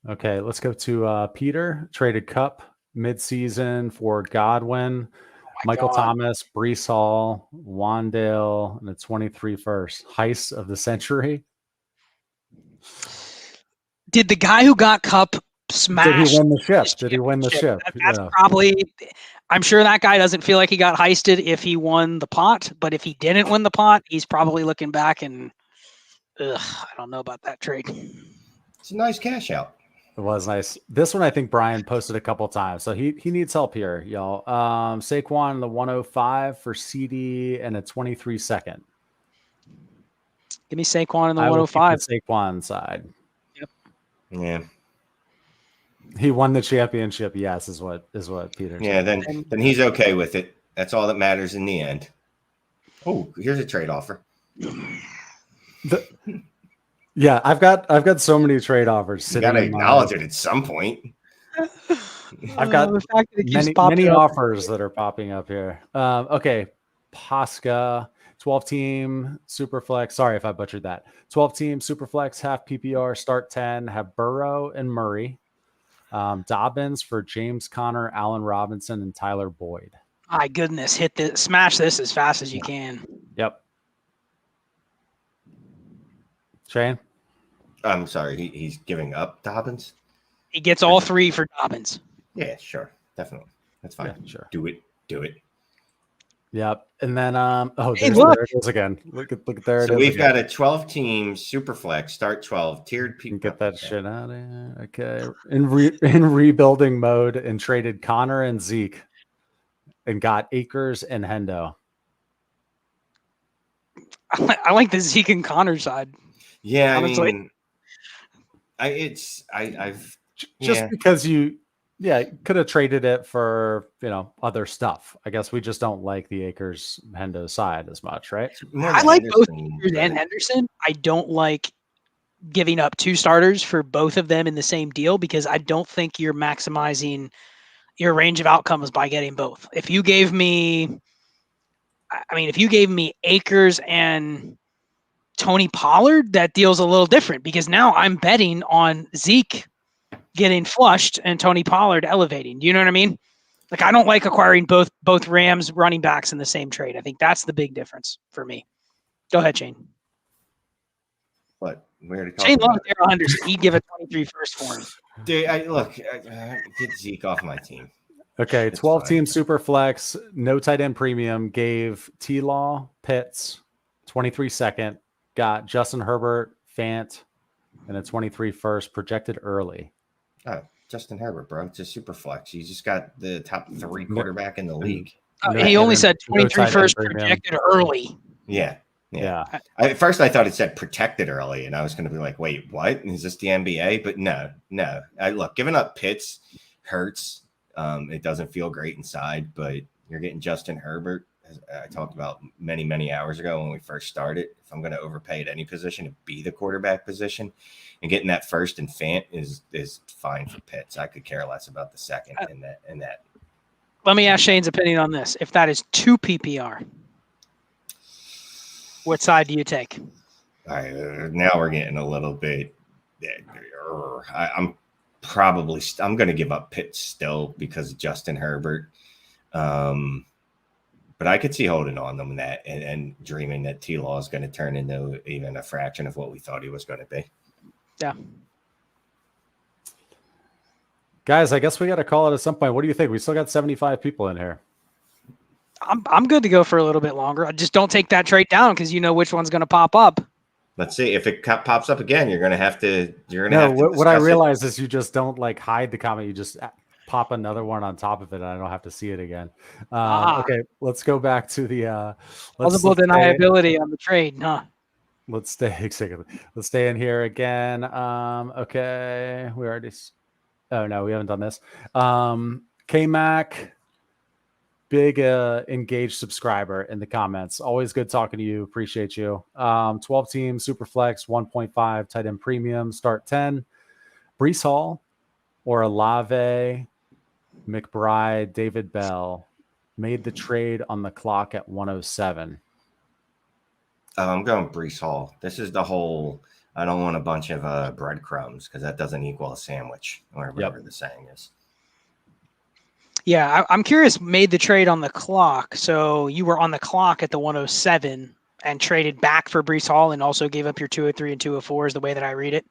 Okay, let's go to Peter. Traded Cup midseason for Godwin, Michael Thomas, Brees Hall, Wandale, and a 23 first. Heist of the century. Did the guy who got Cup smash? Did he win the ship? Did he win the ship? That's probably. I'm sure that guy doesn't feel like he got heisted if he won the pot, but if he didn't win the pot, he's probably looking back and, I don't know about that trade. It's a nice cash out. It was nice. This one I think Brian posted a couple times, so he needs help here, y'all. Saquon the 105 for CD and a 23 second. Give me Saquon in the I will 105. keep the Saquon side. Yep. Yeah. He won the championship. Yes, is what Peter. Yeah. said. Then he's okay with it. That's all that matters in the end. Oh, here's a trade offer. Yeah, I've got so many trade offers You sitting. got to in my- acknowledge it at some point. I've got the fact that it keeps many popping up. offers that are popping up here. Okay, Pasca, 12-team Superflex. Sorry if I butchered that. 12-team Superflex, half PPR, start 10. Have Burrow and Murray. Dobbins for James Conner, Allen Robinson, and Tyler Boyd. My goodness, smash this as fast as you can. Yep. Shane? I'm sorry. He's giving up Dobbins. He gets all three for Dobbins. Yeah, sure. Definitely. That's fine. Yeah, sure. Do it. Yep. And then Hey, there it is again. Look at there it is. So we've again. got a 12-team Superflex, start 12, tiered people. Get that shit out of here. Okay. In rebuilding mode and traded Connor and Zeke and got Akers and Hendo. I like the Zeke and Connor side. Yeah, I Honestly. mean, I've Just because you could have traded it for, other stuff. I guess we just don't like the Akers Hendo side as much, right? I like both Akers and Henderson. I don't like giving up two starters for both of them in the same deal because I don't think you're maximizing your range of outcomes by getting both. If you gave me Akers and Tony Pollard, that deal's a little different because now I'm betting on Zeke getting flushed and Tony Pollard elevating. Do you know what I mean? Like, I don't like acquiring both Rams running backs in the same trade. I think that's the big difference for me. Go ahead, Shane. What? We already talked Shane about loves Darrell Henderson. He'd give a 23 first for him. Dude, get Zeke off my team. Okay, It's 12-team Superflex, no tight end premium, gave T-Law, Pitts, 23 second, got Justin Herbert, Fant, and a 23 first, projected early. Oh, Justin Herbert, bro. It's a super flex. You just got the top 3 quarterback in the league. He only said 23 tight first, end premium. projected early. Yeah. Yeah. At first, I thought it said protected early, and I was going to be like, wait, what? Is this the NBA? But no. Look, giving up Pitts hurts. It doesn't feel great inside, but you're getting Justin Herbert, as I talked about many, many hours ago when we first started. If I'm going to overpay at any position to be the quarterback position, and getting that first and Fant is fine for Pitts. I could care less about the second and that. Let me ask Shane's opinion on this. If that is 2 PPR, what side do you take? All right, now we're getting a little bit. I'm going to give up Pitts still because of Justin Herbert. But I could see holding on them and dreaming that T-Law is going to turn into even a fraction of what we thought he was going to be. Yeah. Guys, I guess we got to call it at some point. What do you think? We still got 75 people in here. I'm good to go for a little bit longer. I just don't take that trade down because you know which one's going to pop up. Let's see if it pops up again. You're going to have to. What I realize is you just don't like hide the comment. You just pop another one on top of it, and I don't have to see it again. Okay, let's go back to the plausible deniability on the trade, huh? Let's stay in here again. Okay, we already. Oh no, we haven't done this. K-Mac, big engaged subscriber in the comments. Always good talking to you. Appreciate you. 12-team Superflex, 1.5 tight end premium, start 10. Breece Hall or Olave, McBride, David Bell made the trade on the clock at 107. I'm going Breece Hall. This is the whole. I don't want a bunch of breadcrumbs because that doesn't equal a sandwich or whatever the saying is. Yeah, I'm curious. Made the trade on the clock, so you were on the clock at the 107 and traded back for Breece Hall, and also gave up your 203 and 204 is the way that I read it.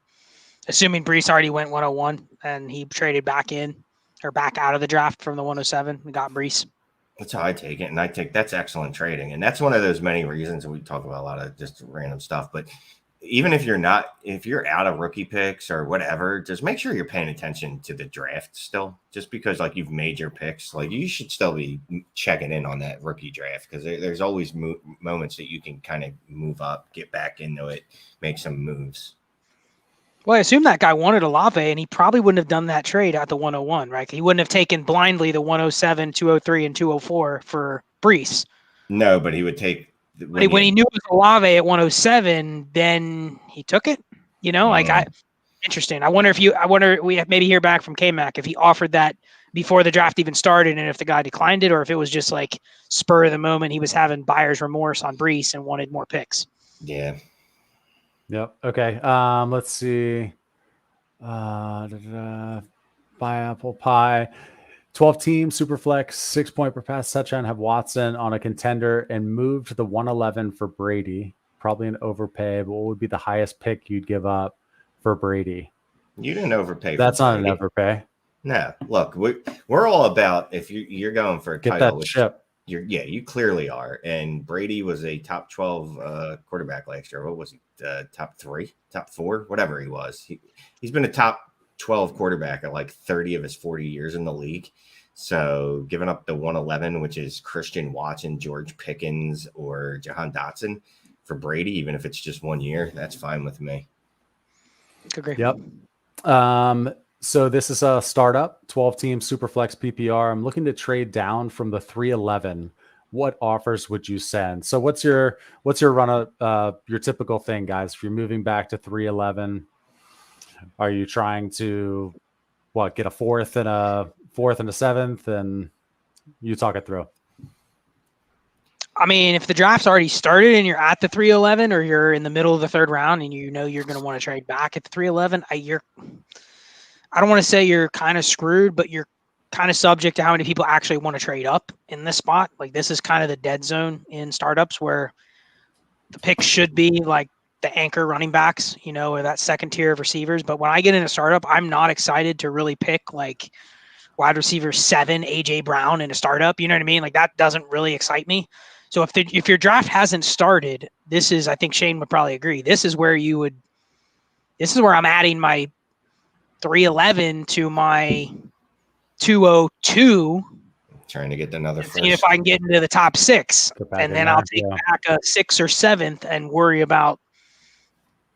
Assuming Breece already went 101 and he traded back in or back out of the draft from the 107 and got Breece. That's how I take it, and that's excellent trading, and that's one of those many reasons we talk about a lot of just random stuff, but even if you're out of rookie picks or whatever, just make sure you're paying attention to the draft still. Just because like you've made your picks, like you should still be checking in on that rookie draft, because there's always moments that you can kind of move up, get back into it, make some moves. Well, I assume that guy wanted Olave, and he probably wouldn't have done that trade at the 101, right? He wouldn't have taken blindly the 107, 203, and 204 for Brees. No, but he would take. When he knew it was Olave at 107, then he took it. You know, interesting. I wonder we maybe hear back from K-Mac if he offered that before the draft even started, and if the guy declined it, or if it was just like spur of the moment, he was having buyer's remorse on Brees and wanted more picks. Yeah. Yep. Okay. Let's see. Buy apple pie. 12 team Superflex, 6 point per pass touchdown, have Watson on a contender and move to the 111 for Brady. Probably an overpay, but what would be the highest pick you'd give up for Brady? You didn't overpay. That's not an overpay. No, look, we're all about if you're going for a Get title. that chip. You clearly are. And Brady was a top 12 quarterback last year. What was he? Top 3, top 4, whatever he was. He's been a top 12 quarterback at like 30 of his 40 years in the league. So giving up the 111, which is Christian Watson, George Pickens, or Jahan Dotson for Brady, even if it's just 1 year, that's fine with me. Agree. Yep. So this is a startup, 12 team Superflex PPR. I'm looking to trade down from the 311. What offers would you send? So what's your run of your typical thing, guys? If you're moving back to 311, are you trying to get a fourth and a seventh, and you talk it through? I mean, if the draft's already started and you're at the 311, or you're in the middle of the third round and you know you're going to want to trade back at the 311, I don't want to say you're kind of screwed, but you're kind of subject to how many people actually want to trade up in this spot. Like, this is kind of the dead zone in startups where the picks should be like the anchor running backs, or that second tier of receivers. But when I get in a startup, I'm not excited to really pick like wide receiver 7, AJ Brown in a startup. You know what I mean? Like, that doesn't really excite me. So if your draft hasn't started, this is, I think Shane would probably agree, this is where I'm adding my 311 to my 202, trying to get another first. See if I can get into the top 6, and then I'll take back a 6th or 7th and worry about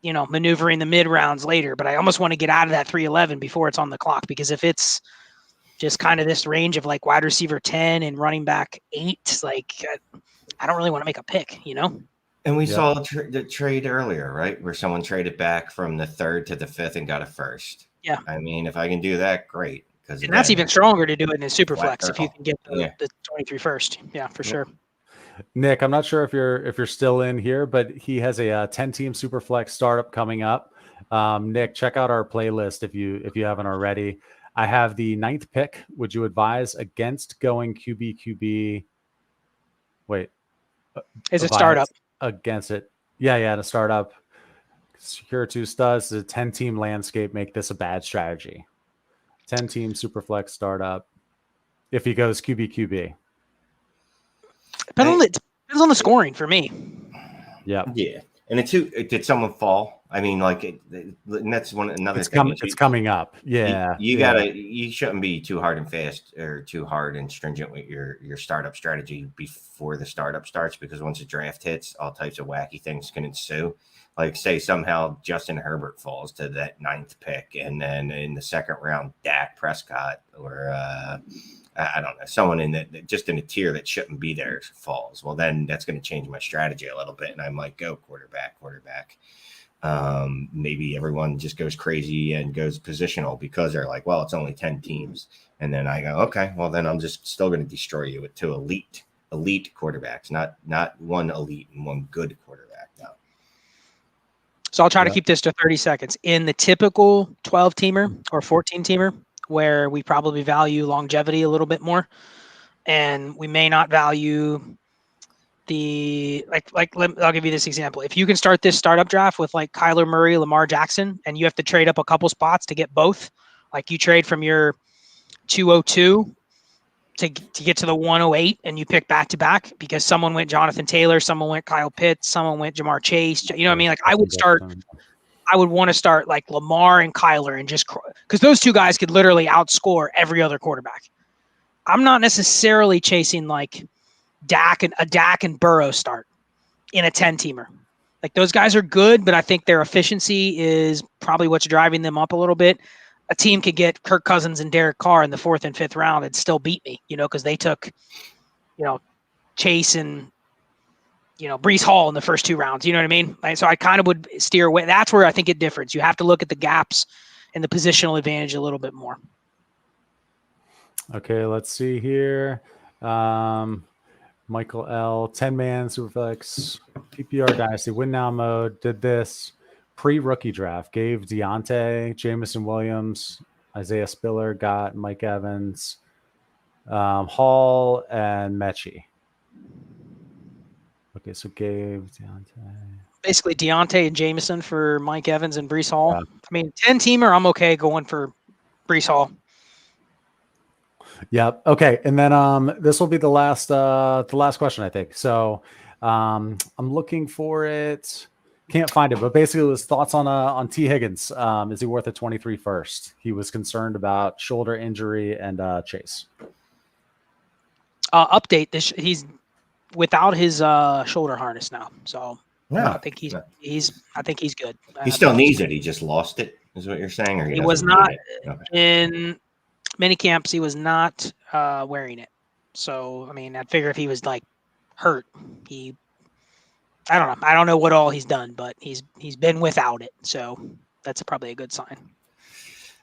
maneuvering the mid rounds later. But I almost want to get out of that 311 before it's on the clock, because if it's just kind of this range of like wide receiver 10 and running back 8, like I don't really want to make a pick, And we saw the trade earlier, right, where someone traded back from the 3rd to the 5th and got a first. Yeah. I mean, if I can do that, great. And that's even stronger to do it in a Superflex if you can get the 23 first. Yeah, for sure. Nick, I'm not sure if you're still in here, but he has a 10-team Superflex startup coming up. Nick, check out our playlist if you haven't already. I have the 9th pick. Would you advise against going QB? Wait, is a startup against it? Yeah, the startup. Secure 2 studs. The 10-team landscape make this a bad strategy. 10-team Superflex startup. If he goes QB. Depends on the scoring for me. Yeah. And did someone fall? I mean, like, and that's another thing. It's coming up. Yeah. You shouldn't be too hard and fast or too hard and stringent with your startup strategy before the startup starts, because once the draft hits, all types of wacky things can ensue. Like, say somehow Justin Herbert falls to that 9th pick, and then in the 2nd round, Dak Prescott or I don't know, someone in a tier that shouldn't be there falls. Well, then that's going to change my strategy a little bit, and I might go quarterback. Maybe everyone just goes crazy and goes positional because they're like, well, it's only 10 teams. And then I go, okay, well, then I'm just still going to destroy you with 2 elite quarterbacks, not one elite and one good quarterback. No. So I'll try to keep this to 30 seconds. In the typical 12-teamer or 14-teamer, where we probably value longevity a little bit more, and we may not value I'll give you this example. If you can start this startup draft with like Kyler Murray, Lamar Jackson, and you have to trade up a couple spots to get both, like you trade from your 202 to get to the 108 and you pick back to back because someone went Jonathan Taylor, someone went Kyle Pitts, someone went Jamar Chase. You know what I mean? Like I would want to start like Lamar and Kyler and just because those two guys could literally outscore every other quarterback. I'm not necessarily chasing like Dak and Burrow start in a 10-teamer. Like those guys are good, but I think their efficiency is probably what's driving them up a little bit. A team could get Kirk Cousins and Derek Carr in the 4th and 5th round and still beat me, because they took, Chase and, Breece Hall in the first 2 rounds. You know what I mean? So I kind of would steer away. That's where I think it differs. You have to look at the gaps and the positional advantage a little bit more. Okay, let's see here. Michael L. 10-man Superflex PPR Dynasty win now mode. Did this pre-rookie draft. Gave Deontay, Jameson Williams, Isaiah Spiller, got Mike Evans, Hall, and Mechie. Okay, so gave Deontay. Basically Deontay and Jameson for Mike Evans and Breece Hall. Yeah. I mean, 10-teamer, I'm okay going for Breece Hall. Yep. Okay. And then this will be the last question, I think. So I'm looking for it. Can't find it, but basically it was thoughts on T. Higgins. Is he worth a 23 first? He was concerned about shoulder injury and Chase. Update this. He's without his shoulder harness now. So yeah, I think he's good. He still needs it. He just lost it, is what you're saying? Or he was not in many camps. He was not wearing it. So, I mean, I'd figure if he was like hurt, I don't know. I don't know what all he's done, but he's been without it. So that's probably a good sign.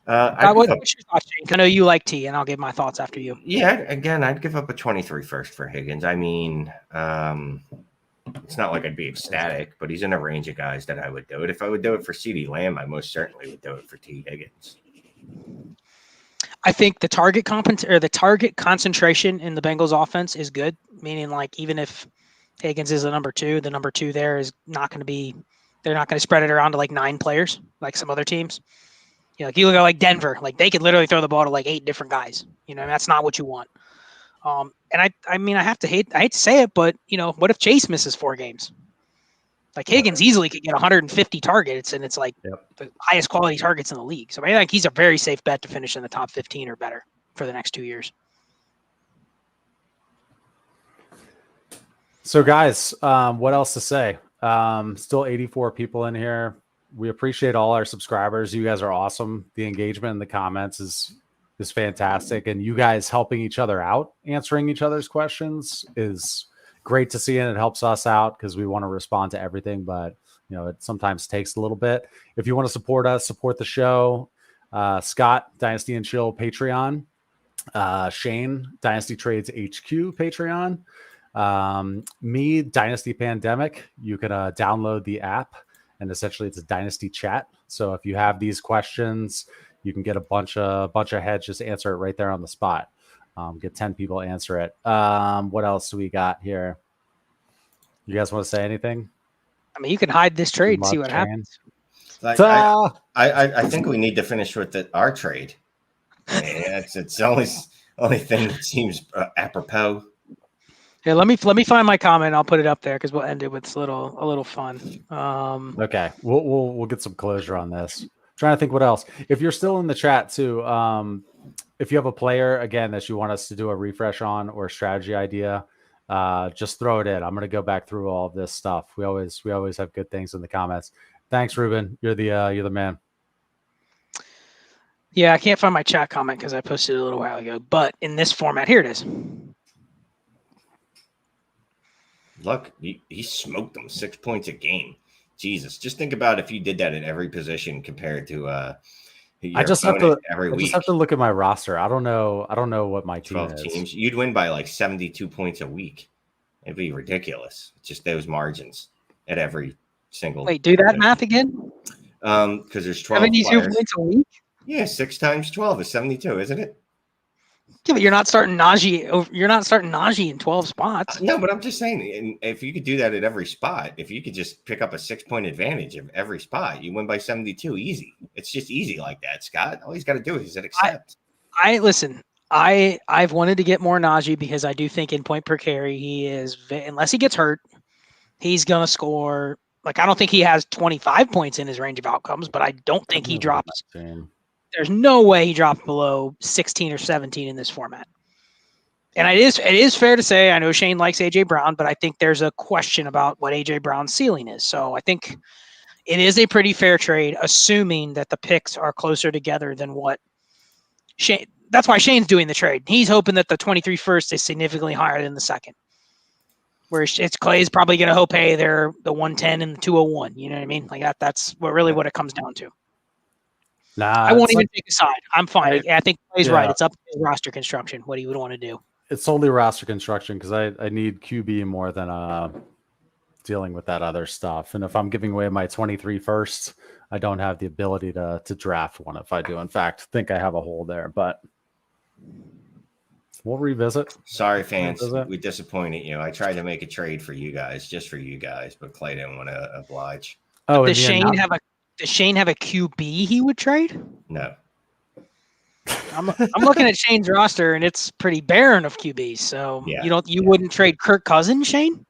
What's your thoughts, Jake? I know you like T, and I'll give my thoughts after you. Yeah, again, I'd give up a 23 first for Higgins. I mean, it's not like I'd be ecstatic, but he's in a range of guys that I would do it. If I would do it for Ceedee Lamb, I most certainly would do it for T. Higgins. I think the target concentration in the Bengals offense is good, meaning like even if Higgins is the number 2 there is not going to be – they're not going to spread it around to like 9 players like some other teams. Like you look at like Denver, like they could literally throw the ball to like 8 different guys. That's not what you want. And I mean, I hate to say it, but what if Chase misses 4 games? Like Higgins easily could get 150 targets, and it's like the highest quality targets in the league. So I think he's a very safe bet to finish in the top 15 or better for the next 2 years. So guys, what else to say? Still 84 people in here. We appreciate all our subscribers. You guys are awesome. The engagement in the comments is fantastic. And you guys helping each other out, answering each other's questions is great to see. And it helps us out because we want to respond to everything, but it sometimes takes a little bit. If you want to support us, support the show, Scott, Dynasty and Chill Patreon, Shane, Dynasty Trades HQ Patreon, me, Dynasty Pandemic. You can download the app, and essentially it's a Dynasty chat. So if you have these questions, you can get a bunch of heads, just answer it right there on the spot. Get 10 people answer it. What else do we got here? You guys want to say anything? I mean, you can hide this trade and see what happens. I think we need to finish with our trade. It's the only thing that seems apropos. Yeah, let me find my comment. I'll put it up there because we'll end it with a little fun. Okay, we'll get some closure on this. Trying to think what else. If you're still in the chat too, if you have a player again that you want us to do a refresh on or a strategy idea, just throw it in. I'm going to go back through all of this stuff. We always have good things in the comments. Thanks, Ruben. You're the man. Yeah, I can't find my chat comment because I posted it a little while ago. But in this format, here it is. Look, he smoked them 6 points a game. Jesus, just think about if you did that at every position compared to I just have to look at my roster. I don't know what my team 12 teams. You'd win by like 72 points a week. It'd be ridiculous. It's just those margins at every single. Wait, do that math again? Because there's 12 72 points a week. Yeah, 6 times 12 is 72, isn't it? Yeah, but you're not starting Najee. You're not starting Najee in 12 spots. No, but I'm just saying, if you could do that at every spot, if you could just pick up a 6-point advantage of every spot, you win by 72 easy. It's just easy like that, Scott. All he's got to do is hit accept. Listen. I've wanted to get more Najee because I do think in point per carry he is, unless he gets hurt, he's gonna score. Like, I don't think he has 25 points in his range of outcomes, but I don't think he drops. There's no way he drops below 16 or 17 in this format. And it is fair to say, I know Shane likes AJ Brown, but I think there's a question about what AJ Brown's ceiling is. So I think it is a pretty fair trade, assuming that the picks are closer together than what Shane. That's why Shane's doing the trade. He's hoping that the 23 first is significantly higher than the second. Where it's Clay's probably going to hope, hey, they're the 110 and the 201. You know what I mean? Like that's what it comes down to. Nah, I won't even take a side. I'm fine. I think Clay's right. It's up to his roster construction, what he would want to do. It's solely roster construction because I need QB more than dealing with that other stuff. And if I'm giving away my 23 first, I don't have the ability to draft one if I do, in fact, think I have a hole there. But we'll revisit. Sorry, fans. We disappointed you. I tried to make a trade for you guys, just for you guys, but Clay didn't want to oblige. Oh, does Shane have a QB he would trade? No. I'm looking at Shane's roster and it's pretty barren of QBs. So you wouldn't trade Kirk Cousins, Shane?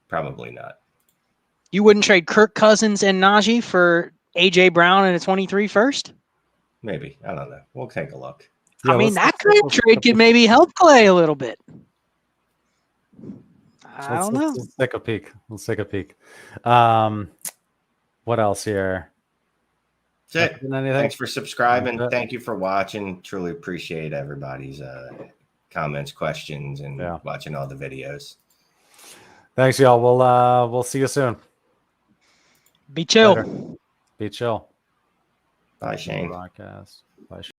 Probably not. You wouldn't trade Kirk Cousins and Najee for AJ Brown and a 23 first? Maybe. I don't know. We'll take a look. Yeah, I mean, that kind of trade could maybe help Clay a little bit. I don't know. Let's take a peek. What else here? That's it. Thanks for subscribing. Thank you for watching. Truly appreciate everybody's comments, questions, and watching all the videos. Thanks, y'all. We'll see you soon. Be chill. Later. Be chill. Bye, Shane. Podcast. Bye, Shane.